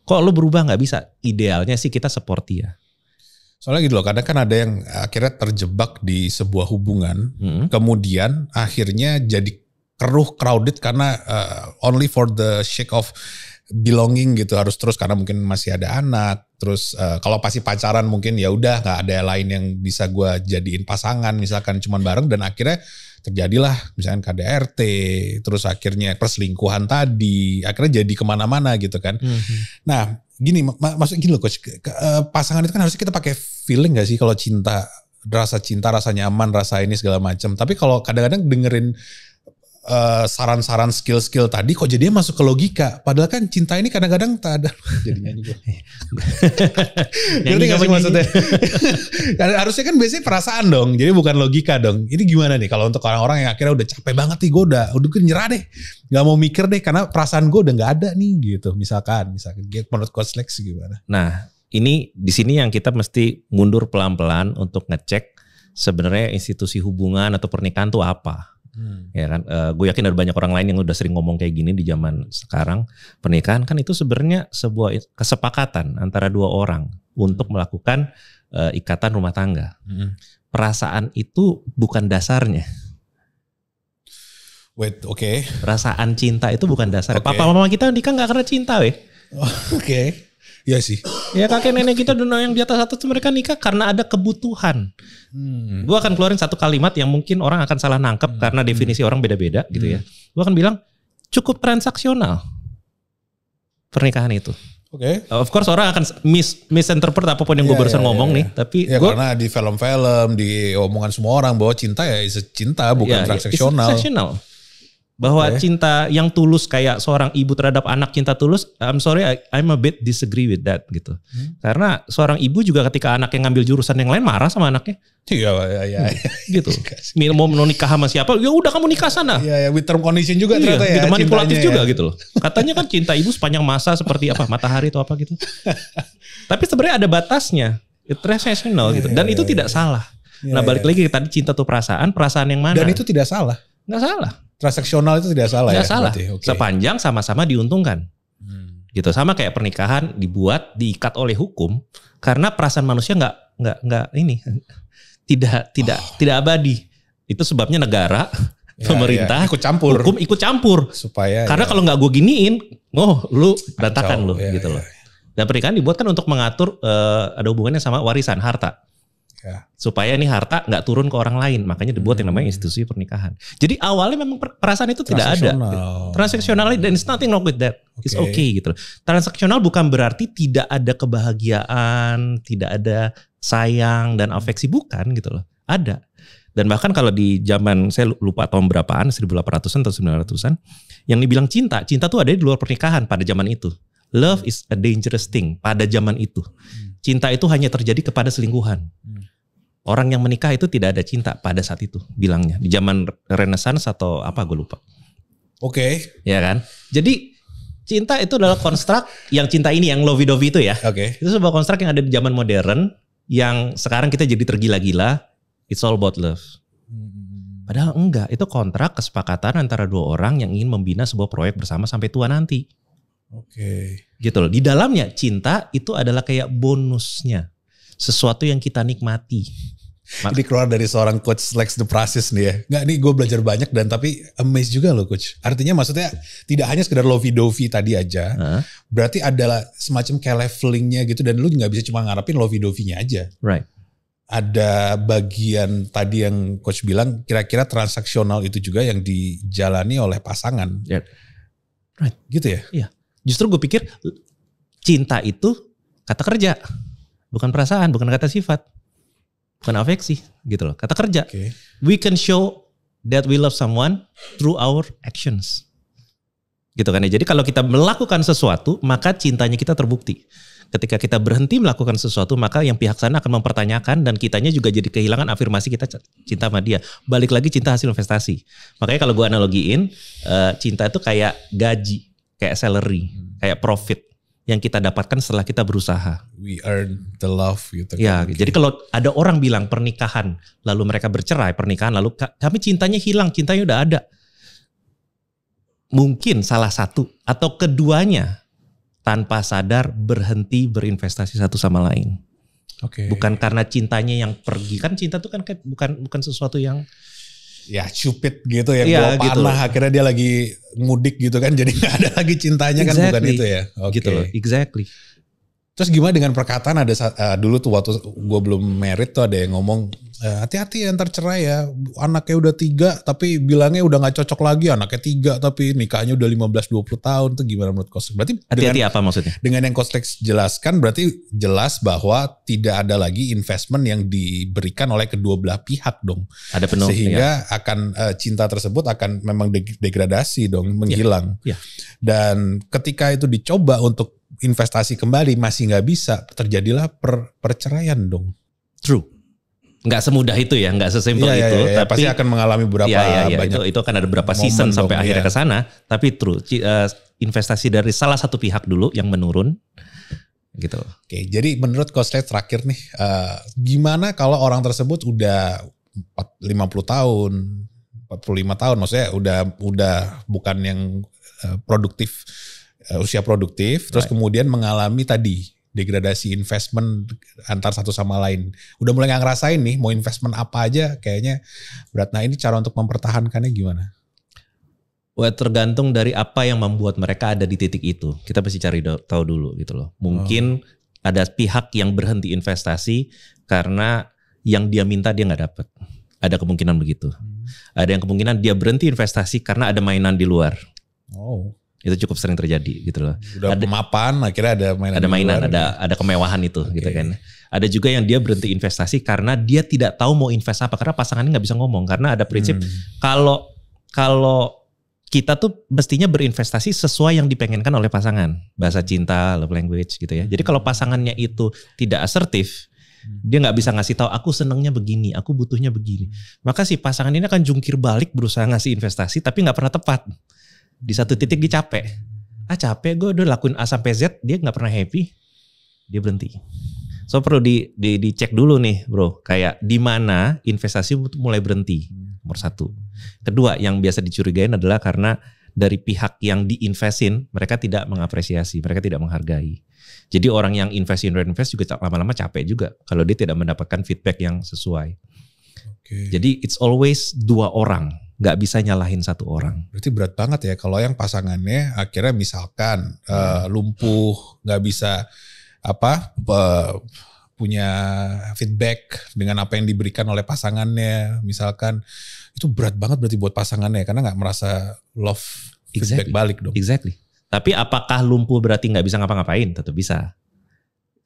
Kok lo berubah? Nggak bisa. Idealnya sih kita support dia. Soalnya gitu loh, kadang kan ada yang akhirnya terjebak di sebuah hubungan, kemudian akhirnya jadi crowded karena only for the sake of belonging gitu, harus terus karena mungkin masih ada anak. Terus kalau pasti pacaran mungkin ya udah nggak ada lain yang bisa gue jadiin pasangan, misalkan cuman bareng, dan akhirnya terjadilah misalkan KDRT, terus akhirnya perselingkuhan tadi, akhirnya jadi kemana-mana gitu kan. Nah gini, maksud gini loh coach, pasangan itu kan harusnya kita pakai feeling gak sih kalau cinta, rasa nyaman, rasa ini segala macam. Tapi kalau kadang-kadang dengerin saran-saran skill-skill tadi kok jadinya masuk ke logika. Padahal kan cinta ini kadang-kadang tak ada. Jadi nyanyi gue. Ngerti gak sih maksudnya? Harusnya kan biasanya perasaan dong. Jadi bukan logika dong. Ini gimana nih kalau untuk orang-orang yang akhirnya udah capek banget nih, gue udah nyerah deh. Gak mau mikir deh karena perasaan gue udah gak ada nih gitu. Misalkan menurut Coach Lex gimana? Nah ini di sini yang kita mesti mundur pelan-pelan untuk ngecek sebenarnya institusi hubungan atau pernikahan tuh apa. Ya kan, gue yakin ada banyak orang lain yang udah sering ngomong kayak gini di zaman sekarang. Pernikahan kan itu sebenarnya sebuah kesepakatan antara 2 orang untuk melakukan ikatan rumah tangga. Perasaan itu bukan dasarnya. Perasaan cinta itu bukan dasar. Papa mama kita nikah nggak karena cinta, Iya sih. Ya kakek nenek kita dulu yang di atas mereka nikah karena ada kebutuhan. Gue akan keluarin satu kalimat yang mungkin orang akan salah nangkep karena definisi orang beda-beda gitu ya. Gue akan bilang cukup transaksional pernikahan itu. Of course orang akan misinterpret apapun yang gue barusan ngomong nih. Tapi karena di film-film, di omongan semua orang bahwa cinta ya cinta bukan transaksional. Bahwa cinta yang tulus kayak seorang ibu terhadap anak cinta tulus, I'm sorry, I'm a bit disagree with that gitu. Karena seorang ibu juga ketika anaknya ngambil jurusan yang lain marah sama anaknya. Iya. Gitu. Mau nikah sama siapa? Ya udah kamu nikah sana. Iya, with term condition juga ternyata ya. Gitu, manipulatif juga gitu loh. Katanya kan cinta ibu sepanjang masa seperti apa? Matahari atau apa gitu. Tapi sebenarnya ada batasnya. Itu transaksional gitu. Dan itu tidak salah. Nah balik lagi tadi cinta tuh perasaan yang mana? Dan itu tidak salah. Nggak salah. Transaksional itu tidak salah. Nggak salah. Sepanjang sama-sama diuntungkan. Gitu. Sama kayak pernikahan diikat oleh hukum karena perasaan manusia nggak ini tidak abadi. Itu sebabnya negara, pemerintah, hukum ikut campur. Supaya karena kalau nggak gue giniin, lu berantakan lu gitu loh. Dan pernikahan dibuat kan untuk mengatur ada hubungannya sama warisan harta. Supaya ini harta nggak turun ke orang lain, makanya dibuat yang namanya institusi pernikahan. Jadi awalnya memang perasaan itu tidak ada. Transaksional dan it's nothing wrong with that. It's okay gitu. Transaksional bukan berarti tidak ada kebahagiaan, tidak ada sayang dan afeksi, bukan gitu loh. Ada. Dan bahkan kalau di zaman saya lupa tahun berapaan, 1800-an atau 900-an, yang dibilang cinta tuh ada di luar pernikahan pada zaman itu. Love is a dangerous thing pada zaman itu. Cinta itu hanya terjadi kepada selingkuhan. Orang yang menikah itu tidak ada cinta pada saat itu bilangnya. Di zaman Renaissance atau apa gue lupa. Ya kan? Jadi cinta itu adalah konstruk yang cinta ini yang lovey-dovey itu ya. Itu sebuah konstruk yang ada di zaman modern yang sekarang kita jadi tergila-gila. It's all about love. Padahal enggak. Itu kontrak kesepakatan antara dua orang yang ingin membina sebuah proyek bersama sampai tua nanti. Gitu loh. Di dalamnya cinta itu adalah kayak bonusnya. Sesuatu yang kita nikmati. Ini keluar dari seorang coach Lex the Process nih ya. Nggak, nih gue belajar banyak dan tapi amazed juga loh coach. Artinya maksudnya tidak hanya sekedar lovey-dovey tadi aja. Berarti adalah semacam kayak levelingnya gitu. Dan lu nggak bisa cuma ngarepin lovey-dovey-nya aja. Right. Ada bagian tadi yang coach bilang kira-kira transaksional itu juga yang dijalani oleh pasangan. Right. Gitu ya? Iya. Justru gue pikir cinta itu kata kerja. Bukan perasaan, bukan kata sifat. Bukan afeksi gitu loh. Kata kerja. We can show that we love someone through our actions. Gitu kan ya. Jadi kalau kita melakukan sesuatu, maka cintanya kita terbukti. Ketika kita berhenti melakukan sesuatu, maka yang pihak sana akan mempertanyakan dan kitanya juga jadi kehilangan afirmasi kita cinta sama dia. Balik lagi cinta hasil investasi. Makanya kalau gue analogiin, cinta itu kayak gaji, kayak salary, kayak profit yang kita dapatkan setelah kita berusaha. We earn the love gitu. Ya, jadi kalau ada orang bilang pernikahan, lalu mereka bercerai, pernikahan, lalu kami cintanya hilang, cintanya udah ada. Mungkin salah satu atau keduanya tanpa sadar berhenti berinvestasi satu sama lain. Bukan karena cintanya yang pergi, kan cinta itu kan bukan sesuatu yang cupid gitu yang bawa panah gitu. Akhirnya dia lagi mudik gitu kan, jadi gak ada lagi cintanya kan, bukan itu ya. Gitu loh, exactly. Terus gimana dengan perkataan ada dulu tuh waktu gue belum married tuh ada yang ngomong hati-hati ya ntar cerai ya, anaknya udah 3 tapi bilangnya udah gak cocok lagi, anaknya 3 tapi nikahnya udah 15-20 tahun. Tuh gimana menurut Coach? Berarti hati-hati apa maksudnya? Dengan yang Coach Lex jelaskan berarti jelas bahwa tidak ada lagi investment yang diberikan oleh kedua belah pihak dong. Ada penuh. Sehingga akan cinta tersebut akan memang degradasi dong, menghilang. Dan ketika itu dicoba untuk investasi kembali masih nggak bisa, terjadilah perceraian dong. True. Nggak semudah itu ya, nggak sesimpel itu. Tapi pasti akan mengalami beberapa banyak. Itu akan ada beberapa season sampai akhirnya ke sana. Tapi true, investasi dari salah satu pihak dulu yang menurun, gitu. Oke, jadi menurut Coach Lex terakhir nih, gimana kalau orang tersebut udah 50 tahun, 45 tahun, maksudnya udah bukan yang produktif. Usia produktif, terus kemudian mengalami tadi degradasi investment antar satu sama lain. Udah mulai gak ngerasain nih mau investment apa aja kayaknya berat. Nah ini cara untuk mempertahankannya gimana? Tergantung dari apa yang membuat mereka ada di titik itu. Kita mesti cari tahu dulu gitu loh. Mungkin ada pihak yang berhenti investasi karena yang dia minta dia gak dapat. Ada kemungkinan begitu. Ada yang kemungkinan dia berhenti investasi karena ada mainan di luar. Itu cukup sering terjadi gitu loh. Udah mapan, akhirnya ada mainan, ada kemewahan itu gitu kan. Ada juga yang dia berhenti investasi karena dia tidak tahu mau invest apa, karena pasangannya nggak bisa ngomong, karena ada prinsip kalau kita tuh mestinya berinvestasi sesuai yang dipengenkan oleh pasangan. Bahasa cinta, love language gitu ya. Jadi kalau pasangannya itu tidak asertif, dia nggak bisa ngasih tahu aku senengnya begini, aku butuhnya begini. Maka si pasangan ini akan jungkir balik berusaha ngasih investasi tapi nggak pernah tepat. Di satu titik dia capek. Capek gue udah lakuin A sampai Z, dia nggak pernah happy, dia berhenti. So perlu dicek dulu nih bro, kayak di mana investasi mulai berhenti. Nomor satu. Kedua, yang biasa dicurigain adalah karena dari pihak yang diinvestin, mereka tidak mengapresiasi, mereka tidak menghargai. Jadi orang yang invest juga lama-lama capek juga kalau dia tidak mendapatkan feedback yang sesuai. Jadi it's always dua orang, nggak bisa nyalahin satu orang. Berarti berat banget ya kalau yang pasangannya akhirnya misalkan lumpuh, nggak bisa punya feedback dengan apa yang diberikan oleh pasangannya, misalkan itu berat banget berarti buat pasangannya karena nggak merasa love feedback balik dong. Exactly. Tapi apakah lumpuh berarti nggak bisa ngapa-ngapain? Tentu bisa.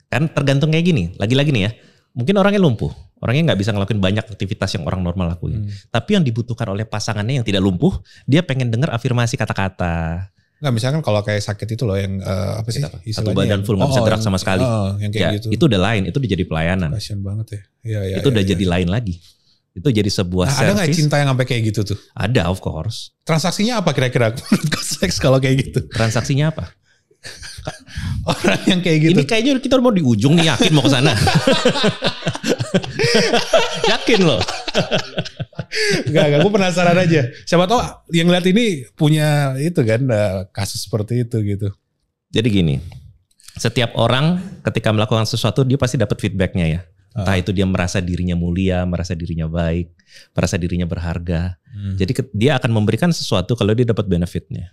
Kan tergantung kayak gini. Lagi-lagi nih ya, mungkin orangnya lumpuh, orangnya nggak bisa ngelakuin banyak aktivitas yang orang normal lakuin. Tapi yang dibutuhkan oleh pasangannya yang tidak lumpuh, dia pengen dengar afirmasi kata-kata. Nggak, misalkan kalau kayak sakit itu loh yang apa sih? Satu badan full nggak bisa gerak sama sekali. Yang kayak gitu. Itu udah lain, itu udah jadi pelayanan. Kasian banget ya. Itu udah jadi lain lagi. Itu jadi sebuah service. Ada nggak cinta yang sampai kayak gitu tuh? Ada, of course. Transaksinya apa kira-kira menurut seks kalau kayak gitu? Transaksinya apa? Orang yang kayak gitu. Ini kayaknya kita mau di ujung nih, yakin mau ke sana. Yakin loh. Enggak, gue penasaran aja. Siapa tahu yang lihat ini punya itu kan kasus seperti itu gitu. Jadi gini, setiap orang ketika melakukan sesuatu dia pasti dapat feedbacknya ya. Entah itu dia merasa dirinya mulia, merasa dirinya baik, merasa dirinya berharga. Jadi dia akan memberikan sesuatu kalau dia dapat benefitnya.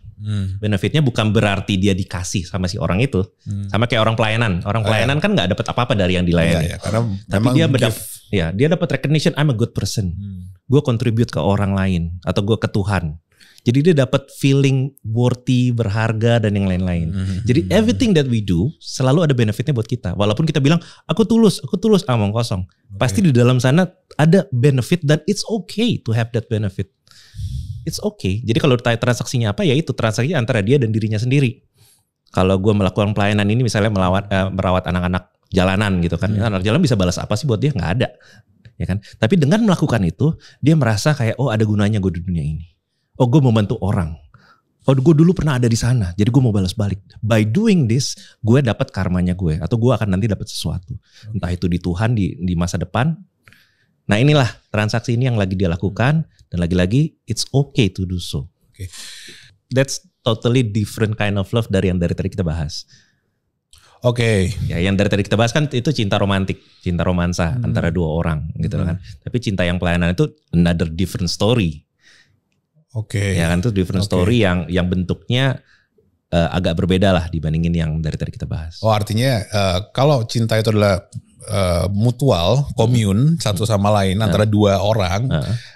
Benefitnya bukan berarti dia dikasih sama si orang itu. Sama kayak orang pelayanan. Orang pelayanan kan gak dapat apa-apa dari yang dilayani. Tapi dia dapat recognition, I'm a good person. Gue contribute ke orang lain atau gue ke Tuhan. Jadi dia dapat feeling worthy, berharga dan yang lain-lain. Jadi everything that we do selalu ada benefitnya buat kita. Walaupun kita bilang aku tulus, omong kosong. Pasti di dalam sana ada benefit dan it's okay to have that benefit. It's okay. Jadi kalau ditanya transaksinya apa, ya itu transaksinya antara dia dan dirinya sendiri. Kalau gue melakukan pelayanan ini misalnya merawat anak-anak jalanan gitu kan. Anak jalan bisa balas apa sih buat dia? Nggak ada. Ya kan? Tapi dengan melakukan itu dia merasa kayak ada gunanya gue di dunia ini. Gue mau bantu orang. Gue dulu pernah ada di sana, jadi gue mau balas balik. By doing this, gue dapat karmanya gue, atau gue akan nanti dapat sesuatu. Entah itu di Tuhan di masa depan. Nah inilah transaksi ini yang lagi dia lakukan, dan lagi-lagi it's okay to do so. That's totally different kind of love dari yang dari tadi kita bahas. Ya, yang dari tadi kita bahas kan itu cinta romantik, cinta romansa antara dua orang gitu kan. Tapi cinta yang pelayanan itu another different story. Ya kan itu different story yang bentuknya agak berbeda lah dibandingin yang dari tadi kita bahas. Artinya kalau cinta itu adalah mutual, commune satu sama lain antara dua orang,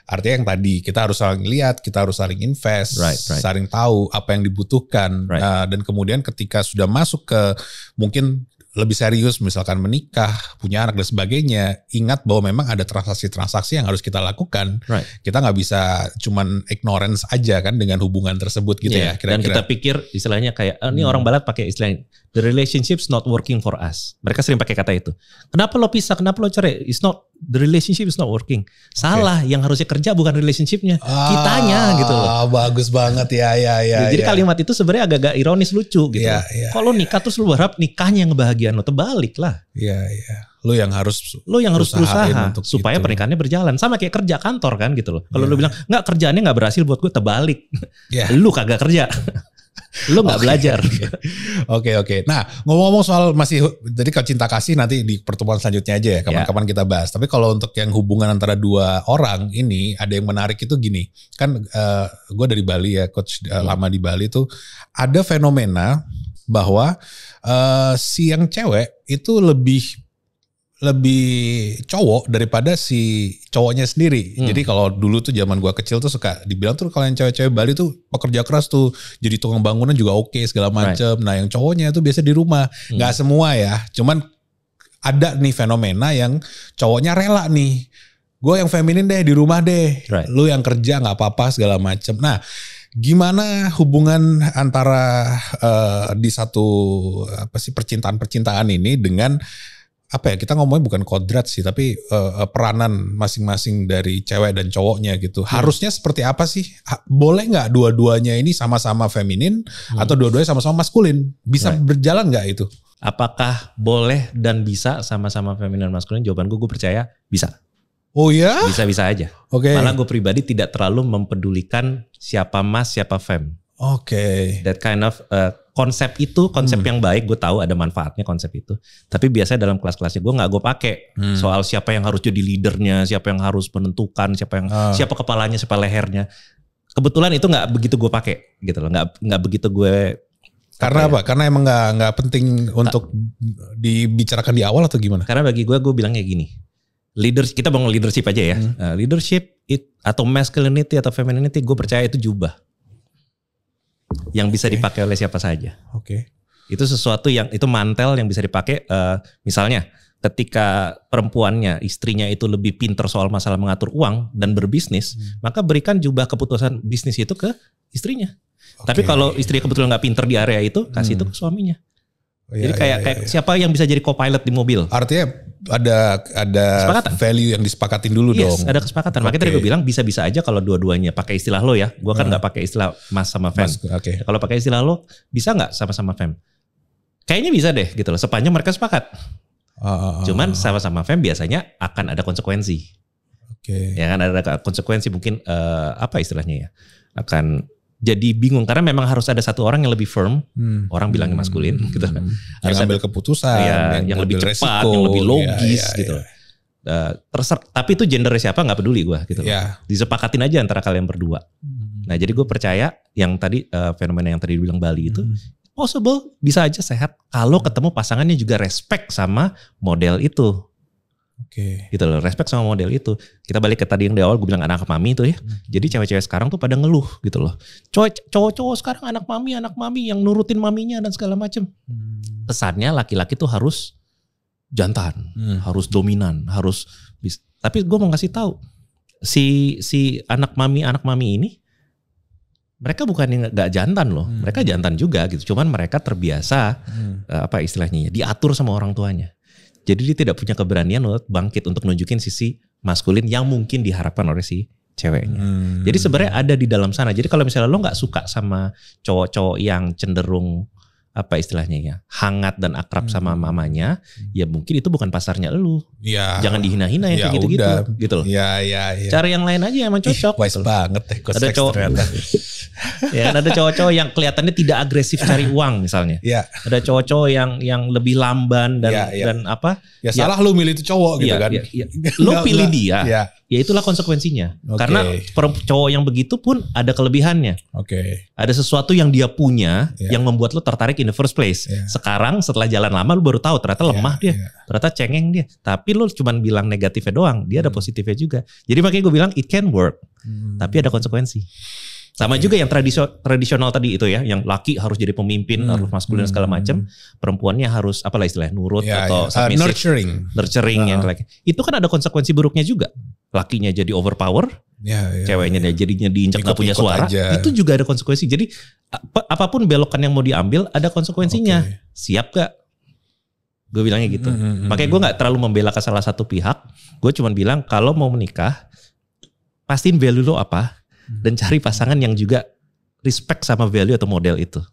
artinya yang tadi kita harus saling lihat, kita harus saling invest, saling tahu apa yang dibutuhkan, dan kemudian ketika sudah masuk ke mungkin lebih serius, misalkan menikah, punya anak dan sebagainya, ingat bahwa memang ada transaksi-transaksi yang harus kita lakukan. Kita nggak bisa cuman ignorance aja kan dengan hubungan tersebut gitu ya. Dan kita pikir istilahnya kayak, ini orang barat pakai istilah the relationship's not working for us. Mereka sering pakai kata itu. Kenapa lo pisah? Kenapa lo cerai? The relationship is not working. Salah, yang harusnya kerja bukan relationshipnya, kitanya gitu loh. Bagus banget ya. Jadi kalimat itu sebenarnya agak-agak ironis lucu gitu. Kalau nikah terus lu berharap nikahnya yang ngebahagiain lo, terbalik lah. Lo yang harus berusaha supaya itu. Pernikahannya berjalan. Sama kayak kerja kantor kan gitu loh. Kalau lu bilang nggak, kerjaannya nggak berhasil buat gue, terbalik. Lu kagak kerja. Lu gak belajar. Oke. Nah, ngomong-ngomong soal jadi kalau cinta kasih nanti di pertemuan selanjutnya aja ya, kapan-kapan kita bahas. Tapi kalau untuk yang hubungan antara dua orang ini, ada yang menarik itu gini. Kan gue dari Bali ya, coach lama di Bali tuh, ada fenomena bahwa si yang cewek itu lebih cowok daripada si cowoknya sendiri. Jadi kalau dulu tuh zaman gua kecil tuh suka dibilang tuh kalau yang cewek-cewek Bali tuh pekerja keras tuh, jadi tukang bangunan juga oke segala macem. Nah yang cowoknya tuh biasa di rumah. Nggak semua ya, cuman ada nih fenomena yang cowoknya rela nih. Gue yang feminin deh di rumah deh. Lu yang kerja gak apa-apa segala macem. Nah gimana hubungan antara di satu percintaan ini dengan kita ngomongnya bukan kodrat sih, tapi peranan masing-masing dari cewek dan cowoknya gitu. Harusnya seperti apa sih? Boleh gak dua-duanya ini sama-sama feminin atau dua-duanya sama-sama maskulin? Bisa berjalan gak itu? Apakah boleh dan bisa sama-sama feminin dan maskulin? Jawaban gue percaya bisa. Oh ya? Bisa-bisa aja. Malah gue pribadi tidak terlalu mempedulikan siapa mas, siapa fem. That kind of konsep itu konsep yang baik. Gue tahu ada manfaatnya konsep itu. Tapi biasanya dalam kelas-kelasnya gue nggak gue pakai soal siapa yang harus jadi leadernya, siapa yang harus menentukan, siapa kepalanya, siapa lehernya. Kebetulan itu nggak begitu gue pakai, gitu loh. Nggak begitu gue. Karena apa? Karena emang nggak penting untuk dibicarakan di awal atau gimana? Karena bagi gue bilangnya gini. Kita bangun leadership aja ya. Leadership atau masculinity atau femininity, gue percaya itu jubah yang bisa dipakai oleh siapa saja. Itu sesuatu yang itu mantel yang bisa dipakai. Misalnya ketika perempuannya, istrinya itu lebih pinter soal masalah mengatur uang dan berbisnis, maka berikan jubah keputusan bisnis itu ke istrinya. Tapi kalau istri kebetulan nggak pinter di area itu, kasih itu ke suaminya. Jadi kayak siapa yang bisa jadi co-pilot di mobil. Artinya ada value yang disepakatin dulu dong. Yes, ada kesepakatan. Makanya tadi gue bilang bisa-bisa aja kalau dua-duanya pakai istilah lo ya. Gue kan nggak pakai istilah mas sama fem. Kalau pakai istilah lo, bisa nggak sama-sama fem? Kayaknya bisa deh gitu loh. Sepanjang mereka sepakat. Cuman sama-sama fem biasanya akan ada konsekuensi. Ya kan ada konsekuensi mungkin apa istilahnya ya? Akan jadi bingung karena memang harus ada satu orang yang lebih firm, orang bilangnya maskulin gitu. Harus ambil keputusan, yang lebih cepat, yang lebih logis gitu. Tapi itu gendernya siapa nggak peduli gue gitu. Disepakatin aja antara kalian berdua. Nah jadi gue percaya yang tadi fenomena yang tadi dibilang Bali itu possible, bisa aja sehat kalau ketemu pasangannya juga respect sama model itu. Gitu loh, respect sama model itu. Kita balik ke tadi yang di awal gue bilang anak mami itu ya. Jadi cewek-cewek sekarang tuh pada ngeluh gitu loh. Cowok-cowok sekarang anak mami yang nurutin maminya dan segala macem. Kesannya laki-laki tuh harus jantan, harus dominan, harus. Tapi gue mau ngasih tahu si anak mami ini mereka bukan nggak jantan loh, mereka jantan juga gitu. Cuman mereka terbiasa apa istilahnya ya, diatur sama orang tuanya. Jadi dia tidak punya keberanian untuk bangkit untuk nunjukin sisi maskulin yang mungkin diharapkan oleh si ceweknya. Jadi sebenarnya ada di dalam sana. Jadi kalau misalnya lo nggak suka sama cowok-cowok yang cenderung apa istilahnya ya, hangat dan akrab sama mamanya, ya mungkin itu bukan pasarnya lu. Jangan dihina-hina yang kayak gitu-gitu, gitu loh. Cari yang lain aja yang emang cocok. Wise gitu banget deh, ada cowok ternyata. Ya kan ada cowok-cowok yang kelihatannya tidak agresif cari uang misalnya. Ada cowok-cowok yang lebih lamban dan apa? Ya salah lu milih itu cowok gitu kan. Lu pilih dia. Ya itulah konsekuensinya. Karena cowok yang begitu pun ada kelebihannya. Ada sesuatu yang dia punya yang membuat lu tertarik in the first place. Sekarang setelah jalan lama lu baru tahu ternyata lemah dia. Ternyata cengeng dia. Tapi lu cuman bilang negatifnya doang. Dia ada positifnya juga. Jadi makanya gue bilang it can work. Tapi ada konsekuensi. Sama juga yang tradisional tadi itu ya, yang laki harus jadi pemimpin, harus maskulin segala macam, perempuannya harus apalah istilahnya nurut atau submissive, nurturing yang laki. Itu kan ada konsekuensi buruknya juga. Lakinya jadi overpower, ceweknya jadinya diinjak gak punya suara, itu juga ada konsekuensi. Jadi apapun belokan yang mau diambil ada konsekuensinya. Siap gak? Gue bilangnya gitu. Makanya gue gak terlalu membela ke salah satu pihak. Gue cuma bilang kalau mau menikah, pastiin value lo apa. Dan cari pasangan yang juga respect sama value atau model itu.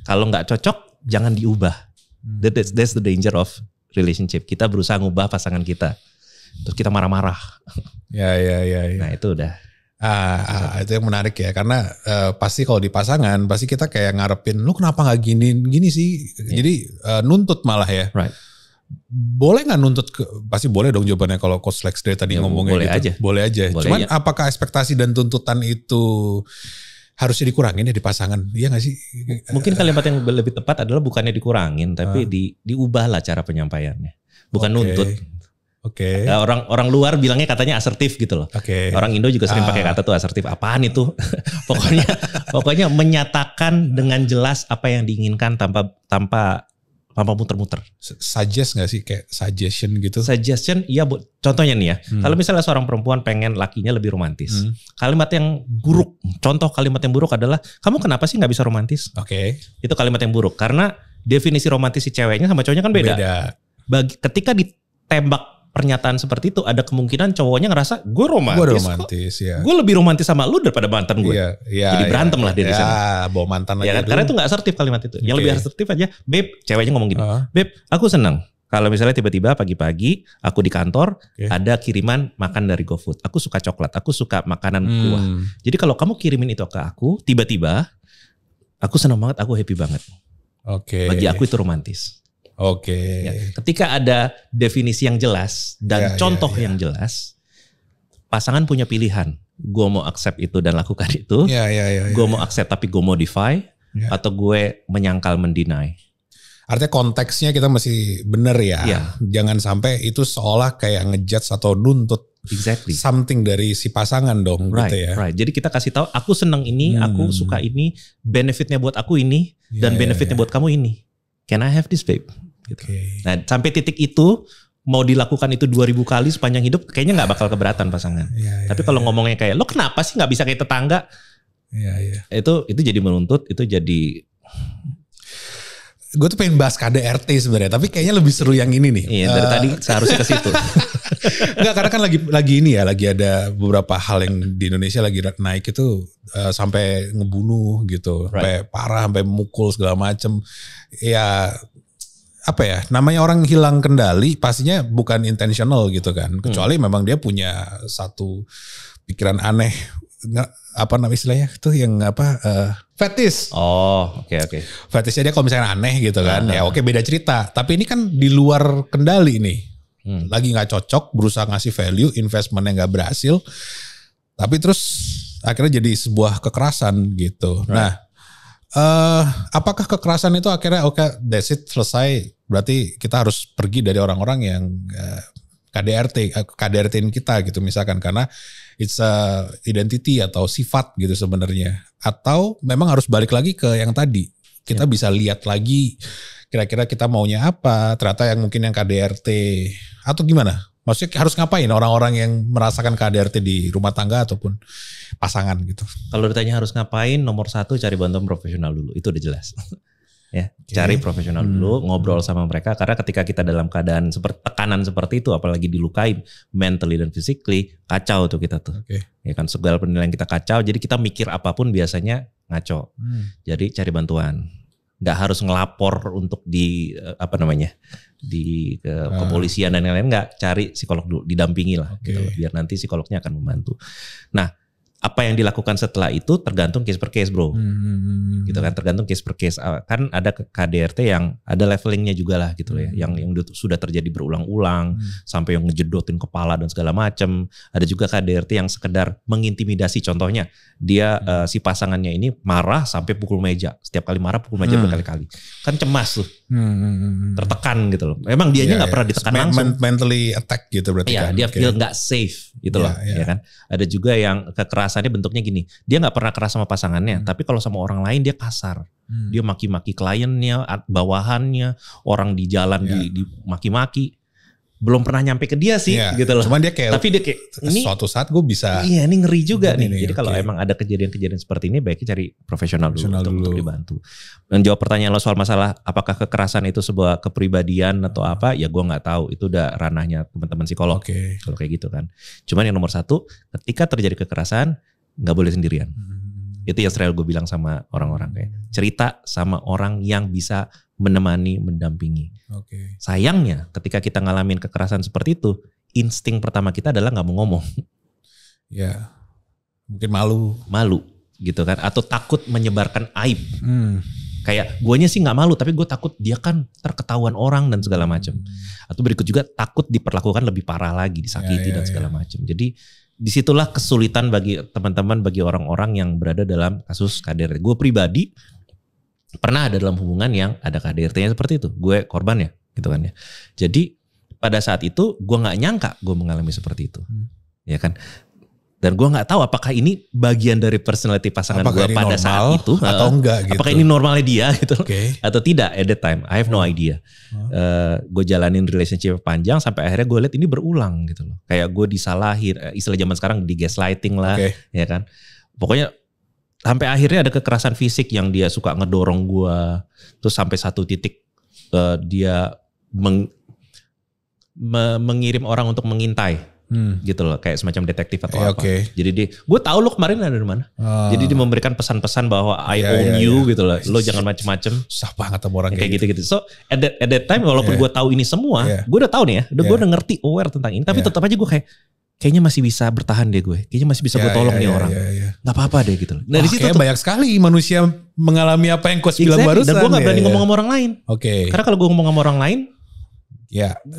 Kalau nggak cocok, jangan diubah. That's the danger of relationship. Kita berusaha ngubah pasangan kita, terus kita marah-marah. Nah itu udah. Itu yang menarik ya, karena pasti kalau di pasangan pasti kita kayak ngarepin, lu kenapa nggak gini sih? Jadi nuntut malah ya. Boleh nggak nuntut pasti boleh dong jawabannya kalau Coach Lex dari tadi ngomongnya boleh gitu. Boleh aja. Cuman apakah ekspektasi dan tuntutan itu harusnya dikurangin ya di pasangan? Iya nggak sih? Mungkin kalimat yang lebih tepat adalah bukannya dikurangin, tapi diubah lah cara penyampaiannya. bukan nuntut. Oke. Orang luar bilangnya katanya asertif gitu loh. Orang Indo juga sering pakai kata tuh asertif. Apaan itu? pokoknya menyatakan dengan jelas apa yang diinginkan tanpa muter-muter. Suggest gak sih kayak suggestion gitu? Suggestion iya bu. Contohnya nih ya. Kalau misalnya seorang perempuan pengen lakinya lebih romantis. Kalimat yang buruk. Contoh kalimat yang buruk adalah kamu kenapa sih gak bisa romantis? Itu kalimat yang buruk. Karena definisi romantis si ceweknya sama cowoknya kan beda. Ketika ditembak pernyataan seperti itu ada kemungkinan cowoknya ngerasa gue romantis ya. Gue lebih romantis sama lu daripada mantan gue. Jadi berantem lah dia di sana. Bawa mantan lagi. Karena itu gak asertif kalimat itu. Yang lebih asertif aja, babe, ceweknya ngomong gini. Babe, aku senang kalau misalnya tiba-tiba pagi-pagi aku di kantor ada kiriman makan dari GoFood. Aku suka coklat, aku suka makanan kuah. Jadi kalau kamu kirimin itu ke aku, tiba-tiba aku senang banget, aku happy banget. Bagi aku itu romantis. Ya, ketika ada definisi yang jelas dan contoh yang jelas, pasangan punya pilihan. Gue mau accept itu dan lakukan itu. Gue mau accept tapi gue modify. Atau gue menyangkal mendeny. Artinya konteksnya kita masih benar ya. Jangan sampai itu seolah kayak ngejudge atau nuntut something dari si pasangan dong. Gitu ya. Jadi kita kasih tahu aku seneng ini, aku suka ini, benefitnya buat aku ini, dan benefitnya buat kamu ini. Can I have this babe? Gitu. Nah sampai titik itu mau dilakukan itu 2000 kali sepanjang hidup kayaknya gak bakal keberatan pasangan. Tapi kalau ngomongnya kayak lo kenapa sih gak bisa kayak tetangga? Itu jadi menuntut, itu jadi... Gue tuh pengen bahas KDRT sebenarnya, tapi kayaknya lebih seru yang ini nih. Iya, dari tadi seharusnya ke situ. Enggak, karena kan lagi ini ya, lagi ada beberapa hal yang di Indonesia lagi naik itu sampai ngebunuh gitu, sampai parah, sampai mukul segala macem. Ya apa ya, namanya orang hilang kendali pastinya bukan intentional gitu kan, kecuali memang dia punya satu pikiran aneh. Apa nama istilahnya itu yang apa fetish. Oke. Fetishnya dia kalau misalnya aneh gitu kan, ya oke beda cerita. Tapi ini kan di luar kendali nih, lagi nggak cocok, berusaha ngasih value, investmentnya nggak berhasil, tapi terus akhirnya jadi sebuah kekerasan gitu. Nah, apakah kekerasan itu akhirnya that's it, selesai? Berarti kita harus pergi dari orang-orang yang KDRT-in kita gitu misalkan, karena it's a identity atau sifat gitu sebenarnya. Atau memang harus balik lagi ke yang tadi. Kita bisa lihat lagi kira-kira kita maunya apa, ternyata yang mungkin yang KDRT atau gimana? Maksudnya harus ngapain orang-orang yang merasakan KDRT di rumah tangga ataupun pasangan gitu? Kalau ditanya harus ngapain, nomor 1 cari bantuan profesional dulu, itu udah jelas. Ya, cari profesional dulu, ngobrol sama mereka, karena ketika kita dalam keadaan tekanan seperti itu, apalagi dilukai mentally dan physically, kacau tuh kita tuh. Ya kan, segala penilaian kita kacau, jadi kita mikir apapun biasanya ngaco. Jadi cari bantuan. Nggak harus ngelapor untuk di kepolisian dan lain-lain, nggak, cari psikolog dulu, didampingi lah gitu loh, biar nanti psikolognya akan membantu. Nah, apa yang dilakukan setelah itu tergantung case per case bro, gitu kan, tergantung case per case. Kan ada KDRT yang ada levelingnya juga lah gitu ya, yang sudah terjadi berulang-ulang sampai yang ngejedotin kepala dan segala macam. Ada juga KDRT yang sekedar mengintimidasi, contohnya dia si pasangannya ini marah sampai pukul meja, setiap kali marah pukul meja berkali-kali, kan cemas tuh, tertekan gitu loh. Memang dianya nggak pernah ditekan langsung, mentally attack gitu berarti kan. Dia feel nggak safe gitu loh, ya kan. Ada juga yang kekerasannya bentuknya gini, dia nggak pernah keras sama pasangannya, tapi kalau sama orang lain dia kasar, dia maki-maki kliennya, bawahannya, orang di jalan di maki-maki. Belum pernah nyampe ke dia sih gitu loh. Cuman dia kayak, tapi dia kayak ini suatu saat gue bisa. Iya, ini ngeri juga nih. Jadi kalau emang ada kejadian-kejadian seperti ini, baiknya cari profesional dulu untuk dibantu. Dan jawab pertanyaan lo soal masalah apakah kekerasan itu sebuah kepribadian atau apa, ya gue nggak tahu. Itu udah ranahnya teman-teman psikolog. Kalau kayak gitu kan. Cuman yang nomor 1, ketika terjadi kekerasan nggak boleh sendirian. Itu yang selalu gue bilang sama orang-orang, kayak cerita sama orang yang bisa menemani, mendampingi. Sayangnya ketika kita ngalamin kekerasan seperti itu, insting pertama kita adalah nggak mau ngomong. Ya, mungkin malu gitu kan, atau takut menyebarkan aib. Kayak guanya sih nggak malu, tapi gue takut dia kan terketahuan orang dan segala macam. Atau berikut juga takut diperlakukan lebih parah lagi, disakiti dan segala macam. Jadi disitulah kesulitan bagi teman-teman, bagi orang-orang yang berada dalam kasus KDRT. Gue pribadi pernah ada dalam hubungan yang ada KDRT-nya seperti itu. Gue korban ya, gitu kan ya. Jadi pada saat itu gue nggak nyangka gue mengalami seperti itu, ya kan? Dan gue nggak tahu apakah ini bagian dari personality pasangan gue pada saat itu atau enggak gitu. Apakah ini normalnya dia gitu atau tidak at that time. I have no idea. Gue jalanin relationship panjang sampai akhirnya gue lihat ini berulang gitu loh. Kayak gue disalahin, istilah zaman sekarang di gaslighting lah, ya kan. Pokoknya sampai akhirnya ada kekerasan fisik yang dia suka ngedorong gue. Terus sampai satu titik dia mengirim orang untuk mengintai. Gitu loh, kayak semacam detektif atau apa. Jadi dia, gue tahu lo kemarin ada di mana. Jadi dia memberikan pesan-pesan bahwa I own you gitu loh. Lo jangan macem-macem. Susah banget sama orang kayak gitu-gitu. So at that time walaupun gue tahu ini semua, gue udah tahu nih ya, gue udah ngerti aware tentang ini. Tapi tetap aja gue kayaknya masih bisa bertahan deh gue. Kayaknya masih bisa gue tolong nih orang. Gak apa-apa deh gitu loh. Nah, di situ banyak sekali manusia mengalami apa yang Coach bilang barusan. Dan gue gak berani ngomong sama orang lain. Karena kalau gue ngomong sama orang lain,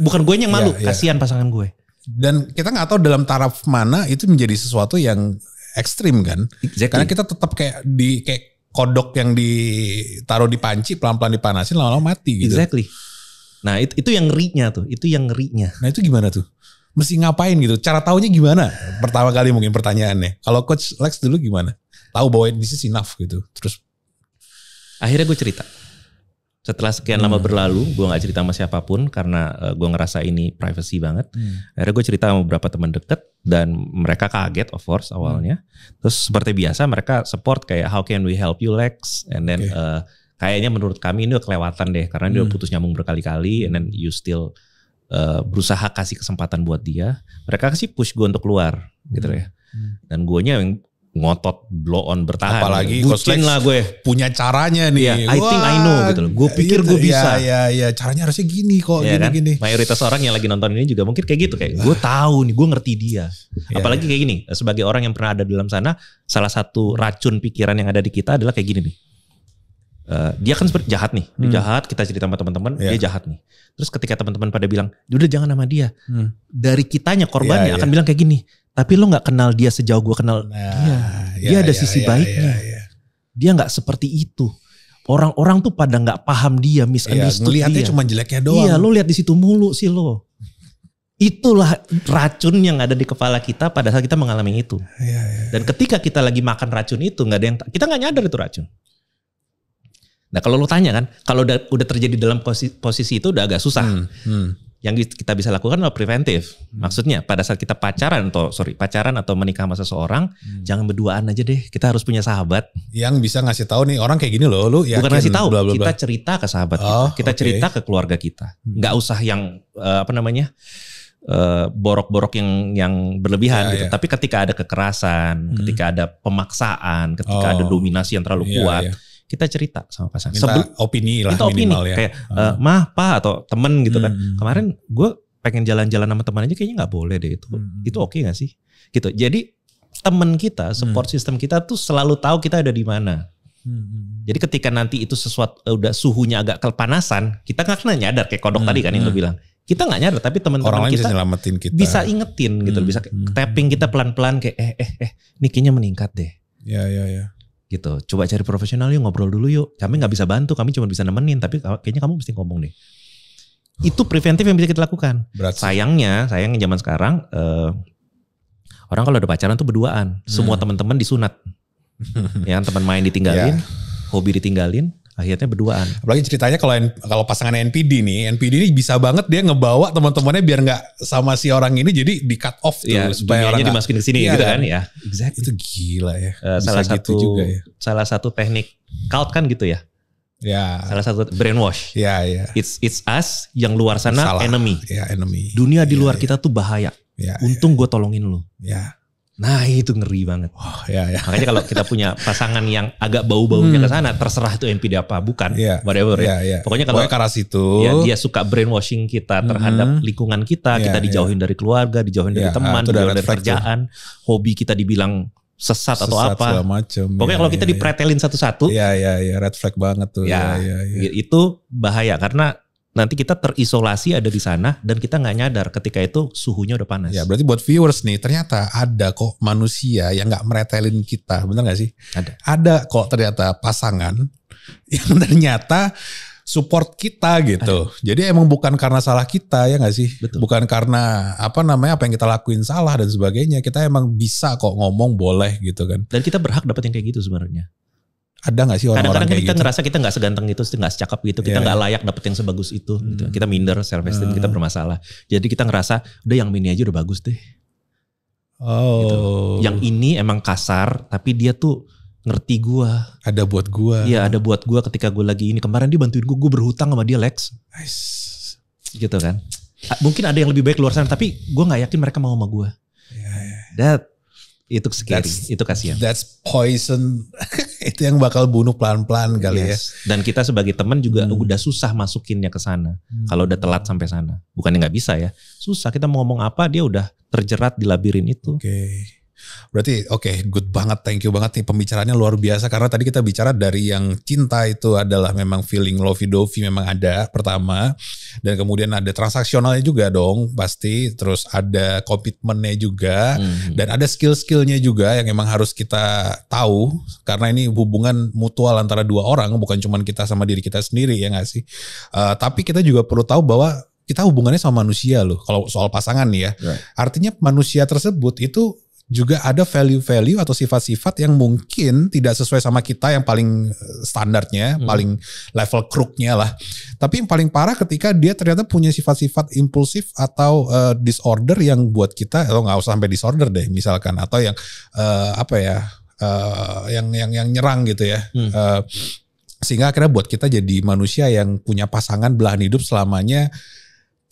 bukan gue yang malu, kasihan pasangan gue. Dan kita nggak tahu dalam taraf mana itu menjadi sesuatu yang ekstrim kan. Karena kita tetap kayak kodok yang ditaruh di panci pelan-pelan dipanasin lama-lama mati gitu. Nah itu yang ngerinya tuh. Nah itu gimana tuh? Mesti ngapain gitu? Cara taunya gimana? Pertama kali mungkin pertanyaannya. Kalau Coach Lex dulu gimana? Tahu bahwa this is enough gitu. Terus akhirnya gue cerita. Setelah sekian lama berlalu, gue gak cerita sama siapapun karena gue ngerasa ini privacy banget. Akhirnya gue cerita sama beberapa teman deket dan mereka kaget of course awalnya. Terus seperti biasa mereka support kayak how can we help you Lex? And then kayaknya menurut kami ini udah kelewatan deh karena dia udah putus nyambung berkali-kali and then you still berusaha kasih kesempatan buat dia. Mereka kasih push gue untuk keluar gitu ya. Dan guenya yang ngotot blow on bertahan. Apalagi bucin lah gue punya caranya nih. I think I know gitu loh. Gue pikir gue bisa. Iya, caranya harusnya gini kok, gini. Mayoritas orang yang lagi nonton ini juga mungkin kayak gitu, kayak gue tahu nih, gue ngerti dia. Apalagi kayak gini, sebagai orang yang pernah ada dalam sana, salah satu racun pikiran yang ada di kita adalah kayak gini nih. Dia kan seperti jahat nih, dia jahat, kita cerita sama teman-teman, dia jahat nih. Terus ketika teman-teman pada bilang, udah jangan sama dia. Dari kitanya korbannya akan bilang kayak gini, tapi lo gak kenal dia sejauh gue kenal dia. Dia ada sisi baiknya. Dia gak seperti itu. Orang-orang tuh pada gak paham dia, misunderstood dia. Ngelihatnya cuma jeleknya doang. Iya, lo lihat di situ mulu sih lo. Itulah racun yang ada di kepala kita pada saat kita mengalami itu. Dan ketika kita lagi makan racun itu, kita gak nyadar itu racun. Nah kalau lo tanya kan, kalau udah terjadi dalam posisi itu udah agak susah. Yang kita bisa lakukan adalah preventif. Maksudnya pada saat kita pacaran atau menikah sama seseorang, jangan berduaan aja deh. Kita harus punya sahabat yang bisa ngasih tahu nih orang kayak gini loh. Lu yakin? Bukan ngasih tahu, kita cerita ke sahabat kita cerita ke keluarga kita. Nggak usah yang borok-borok yang berlebihan gitu. Tapi ketika ada kekerasan, ketika ada pemaksaan, ketika ada dominasi yang terlalu kuat. Kita cerita sama pasangan. Minta opini lah minimal ya. Kayak mah, pa atau temen gitu kan. Kemarin gue pengen jalan-jalan sama teman aja kayaknya gak boleh deh itu. Itu oke gak sih? Gitu. Jadi temen kita, support system kita tuh selalu tahu kita ada di mana. Jadi ketika nanti itu sesuatu udah suhunya agak kepanasan, kita gak kena nyadar kayak kodok tadi kan yang lo bilang. Kita gak nyadar tapi teman-teman kita bisa ingetin gitu. Bisa tapping kita pelan-pelan kayak ini kayaknya meningkat deh. Ya. Gitu, coba cari profesional yuk, ngobrol dulu yuk. Kami gak bisa bantu, kami cuma bisa nemenin, tapi kayaknya kamu mesti ngomong deh. Itu preventif yang bisa kita lakukan. Sayangnya zaman sekarang orang kalau udah pacaran tuh berduaan. Semua teman-teman disunat. Ya, teman main ditinggalin, hobi ditinggalin, akhirnya berduaan. Apalagi ceritanya kalau pasangan NPD ini bisa banget dia ngebawa teman-temannya biar nggak sama si orang ini, jadi di cut off tuh supaya orangnya dimasukin ke sini gitu kan ya. Exactly. Itu gila ya. Salah satu teknik cult kan gitu ya. Ya. Salah satu brainwash. Ya. It's us yang luar sana enemy. Ya, enemy. Dunia di luar kita tuh bahaya. Untung gue tolongin lu. Ya. Nah itu ngeri banget. Ya. Makanya kalau kita punya pasangan yang agak bau-baunya ke sana, terserah itu NPD apa bukan, whatever ya. Pokoknya kalau dia suka brainwashing kita terhadap lingkungan kita dijauhin dari keluarga, dijauhin dari teman, dijauhin dari kerjaan, hobi kita dibilang sesat atau apa. Pokoknya kalau kita dipretelin satu-satu. Ya, red flag banget tuh. Ya. Itu bahaya karena nanti kita terisolasi ada di sana dan kita nggak nyadar ketika itu suhunya udah panas. Ya berarti buat viewers nih, ternyata ada kok manusia yang nggak meretelin kita, benar nggak sih? Ada kok ternyata pasangan yang ternyata support kita gitu. Jadi emang bukan karena salah kita ya gak sih? Betul. Bukan karena apa yang kita lakuin salah dan sebagainya. Kita emang bisa kok ngomong boleh gitu kan. Dan kita berhak dapat yang kayak gitu sebenarnya. Ada gak sih orang-orang kayak gitu? Kadang-kadang kita ngerasa kita gak seganteng itu, gak secakap gitu. Kita gak layak dapet yang sebagus itu. Gitu. Kita minder, self-esteem kita bermasalah. Jadi kita ngerasa udah yang ini aja udah bagus deh. Gitu. Yang ini emang kasar tapi dia tuh ngerti gue. Ada buat gue. Iya ada buat gue ketika gue lagi ini. Kemarin dia bantuin gue berhutang sama dia Lex. Nice. Gitu kan. Mungkin ada yang lebih baik luar sana. Tapi gue gak yakin mereka mau sama gue. Itu scary. Itu kasihan. That's poison. Itu yang bakal bunuh pelan-pelan kali ya. Dan kita sebagai teman juga udah susah masukinnya ke sana. Kalau udah telat sampai sana. Bukannya gak bisa ya. Susah kita mau ngomong apa dia udah terjerat di labirin itu. Berarti good banget, thank you banget nih pembicaraannya luar biasa. Karena tadi kita bicara dari yang cinta itu adalah memang feeling lovey-dovey memang ada pertama. Dan kemudian ada transaksionalnya juga dong pasti. Terus ada komitmennya juga. Dan ada skill-skillnya juga yang memang harus kita tahu. Karena ini hubungan mutual antara dua orang, bukan cuma kita sama diri kita sendiri ya gak sih. Tapi kita juga perlu tahu bahwa kita hubungannya sama manusia loh. Kalau soal pasangan nih ya. Artinya manusia tersebut itu juga ada value-value atau sifat-sifat yang mungkin tidak sesuai sama kita yang paling standarnya, paling level crooknya lah. Tapi yang paling parah ketika dia ternyata punya sifat-sifat impulsif atau disorder yang buat kita, atau nggak usah sampai disorder deh misalkan, atau yang yang nyerang gitu ya. Sehingga akhirnya buat kita jadi manusia yang punya pasangan belahan hidup selamanya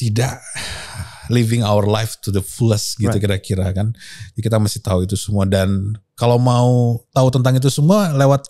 tidak living our life to the fullest gitu kira-kira kan. Jadi kita mesti tahu itu semua, dan kalau mau tahu tentang itu semua lewat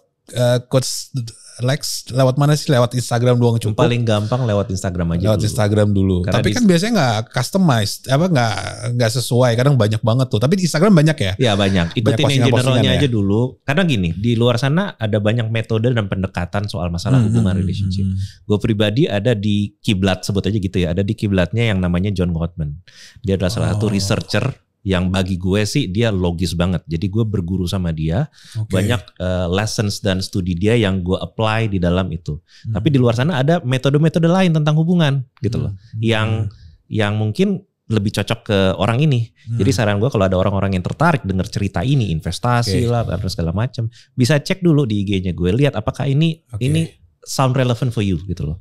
Coach Lex, lewat mana sih? Lewat Instagram doang cukup. Paling gampang lewat Instagram aja. Lewat dulu. Instagram dulu. Karena tapi kan biasanya nggak customized, nggak sesuai. Kadang banyak banget tuh. Tapi di Instagram banyak ya? Iya banyak. Ikutin yang generalnya aja dulu. Karena gini, di luar sana ada banyak metode dan pendekatan soal masalah hubungan relationship. Gue pribadi ada di kiblat, sebut aja gitu ya. Ada di kiblatnya yang namanya John Gottman. Dia adalah salah satu researcher yang bagi gue sih dia logis banget. Jadi gue berguru sama dia, banyak lessons dan studi dia yang gue apply di dalam itu. Tapi di luar sana ada metode-metode lain tentang hubungan gitu loh. Yang mungkin lebih cocok ke orang ini. Jadi saran gue kalau ada orang-orang yang tertarik dengar cerita ini, investasi lah dan segala macam, bisa cek dulu di IG-nya gue, lihat apakah ini sound relevant for you gitu loh.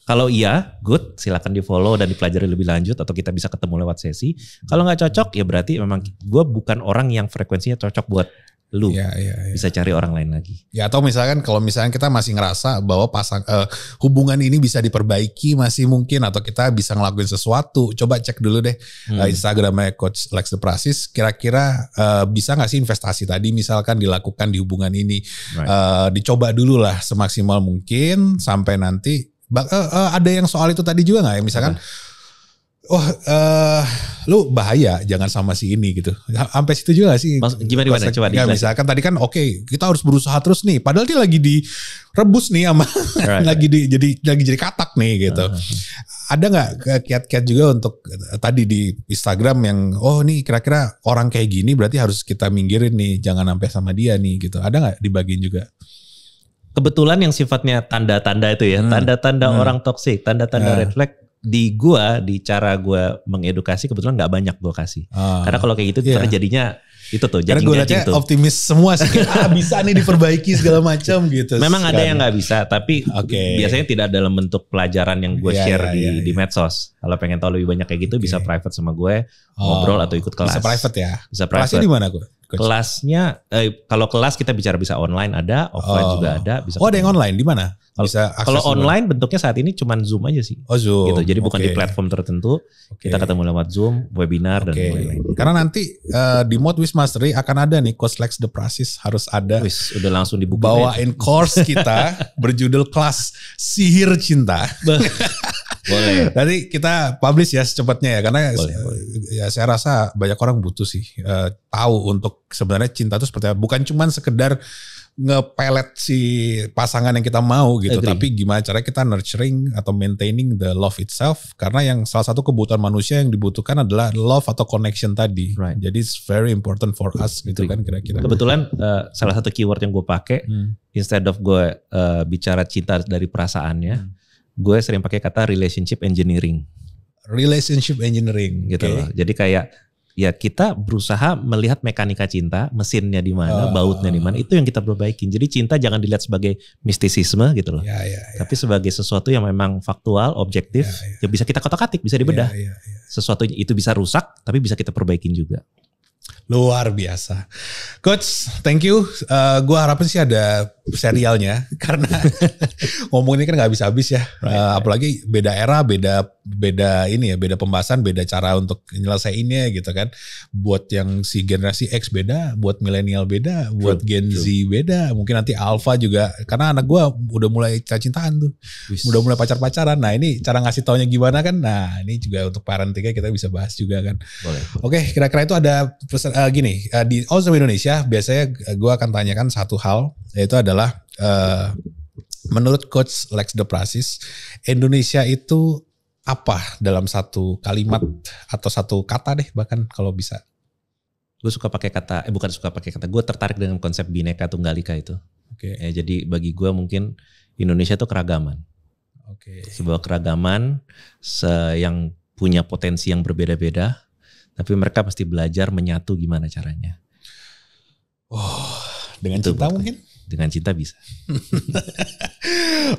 Kalau iya, good, silakan di follow dan dipelajari lebih lanjut atau kita bisa ketemu lewat sesi. Kalau nggak cocok, ya berarti memang gue bukan orang yang frekuensinya cocok buat lu. Bisa cari orang lain lagi. Ya atau misalkan kalau misalnya kita masih ngerasa bahwa hubungan ini bisa diperbaiki masih mungkin, atau kita bisa ngelakuin sesuatu, coba cek dulu deh Instagramnya Coach Lex The Prasis. Kira-kira bisa nggak sih investasi tadi misalkan dilakukan di hubungan ini? Dicoba dulu lah semaksimal mungkin sampai nanti. Ada yang soal itu tadi juga gak ya? Misalkan, lu bahaya jangan sama si ini gitu. Sampai situ juga gak sih? Gimana? Coba ya, misalkan tadi kan kita harus berusaha terus nih. Padahal dia lagi direbus nih sama, lagi jadi katak nih gitu. Ada gak kiat-kiat juga untuk tadi di Instagram yang, nih kira-kira orang kayak gini berarti harus kita minggirin nih. Jangan sampai sama dia nih gitu. Ada gak dibagiin juga? Kebetulan yang sifatnya tanda-tanda itu ya, tanda-tanda orang toksik, tanda-tanda red flag di cara gue mengedukasi kebetulan nggak banyak gue kasih. Karena kalau kayak gitu terjadinya itu tuh. Karena gue liatnya optimis semua sih, bisa nih diperbaiki segala macam gitu. Memang ada yang nggak bisa, tapi biasanya tidak dalam bentuk pelajaran yang gue share di medsos. Kalau pengen tahu lebih banyak kayak gitu bisa private sama gue, ngobrol atau ikut kelas. Bisa private ya? Bisa private. Kelasnya di mana gue? Kelasnya, kalau kelas kita bicara bisa online ada, offline juga ada. Bisa ada yang online di mana? Kalau online bentuknya saat ini cuma Zoom aja sih. Zoom. Gitu. Jadi bukan di platform tertentu. Kita ketemu lewat Zoom, webinar dan lain-lain. Karena nanti di Mode with Mastery akan ada nih Coach Lex The Prasis, harus ada. Udah langsung dibuka. Bawain course kita berjudul kelas Sihir Cinta. Boleh. Nanti kita publish ya secepatnya ya, karena ya saya rasa banyak orang butuh sih tahu untuk sebenarnya cinta itu seperti apa. Bukan cuma sekedar ngepelet si pasangan yang kita mau gitu, tapi gimana caranya kita nurturing atau maintaining the love itself, karena yang salah satu kebutuhan manusia yang dibutuhkan adalah love atau connection tadi. Jadi it's very important for us gitu kan kira-kira. Kebetulan salah satu keyword yang gue pakai instead of gue bicara cinta dari perasaannya, gue sering pakai kata relationship engineering. Relationship engineering gitu loh. Jadi kayak ya kita berusaha melihat mekanika cinta, mesinnya di mana, bautnya di mana, itu yang kita perbaikin. Jadi cinta jangan dilihat sebagai mistisisme gitu loh. Tapi sebagai sesuatu yang memang faktual, objektif, yang bisa kita kotak-atik, bisa dibedah. Sesuatu itu bisa rusak, tapi bisa kita perbaikin juga. Luar biasa. Coach, thank you. Gue harapin sih ada serialnya karena ngomong ini kan gak habis-habis ya. Apalagi beda era, beda ini ya, beda pembahasan, beda cara untuk nyelesainnya gitu kan. Buat yang si generasi X beda, buat milenial beda, buat Gen Z beda. Mungkin nanti Alpha juga, karena anak gue udah mulai cinta-cintaan tuh. Udah mulai pacar-pacaran. Nah ini cara ngasih taunya gimana kan. Nah ini juga untuk parentingnya kita bisa bahas juga kan. Boleh. Oke, kira-kira itu ada gini, di Awesome Indonesia biasanya gue akan tanyakan satu hal, yaitu adalah menurut Coach Lex De Prasis, Indonesia itu apa dalam satu kalimat atau satu kata deh bahkan kalau bisa. Gue suka pakai kata, bukan suka pakai kata, gue tertarik dengan konsep Bhinneka Tunggal Ika itu. Jadi bagi gue mungkin Indonesia itu keragaman. Sebuah keragaman yang punya potensi yang berbeda-beda. Tapi mereka pasti belajar menyatu gimana caranya. Dengan itu cinta mungkin? Dengan cinta bisa.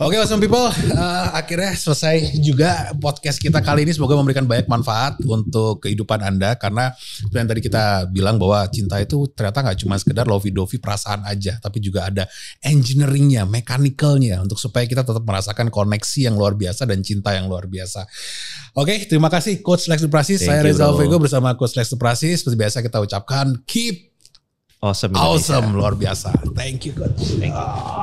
Oke, awesome people. Akhirnya selesai juga podcast kita kali ini. Semoga memberikan banyak manfaat untuk kehidupan Anda. Karena yang tadi kita bilang bahwa cinta itu ternyata gak cuma sekedar lovey-dovey perasaan aja. Tapi juga ada engineeringnya, mechanical-nya. Untuk supaya kita tetap merasakan koneksi yang luar biasa dan cinta yang luar biasa. Oke, terima kasih Coach Lex De Prasis. Saya Reza Vego bersama Coach Lex De Prasis. Seperti biasa kita ucapkan keep awesome, luar biasa. Thank you Coach. Thank you.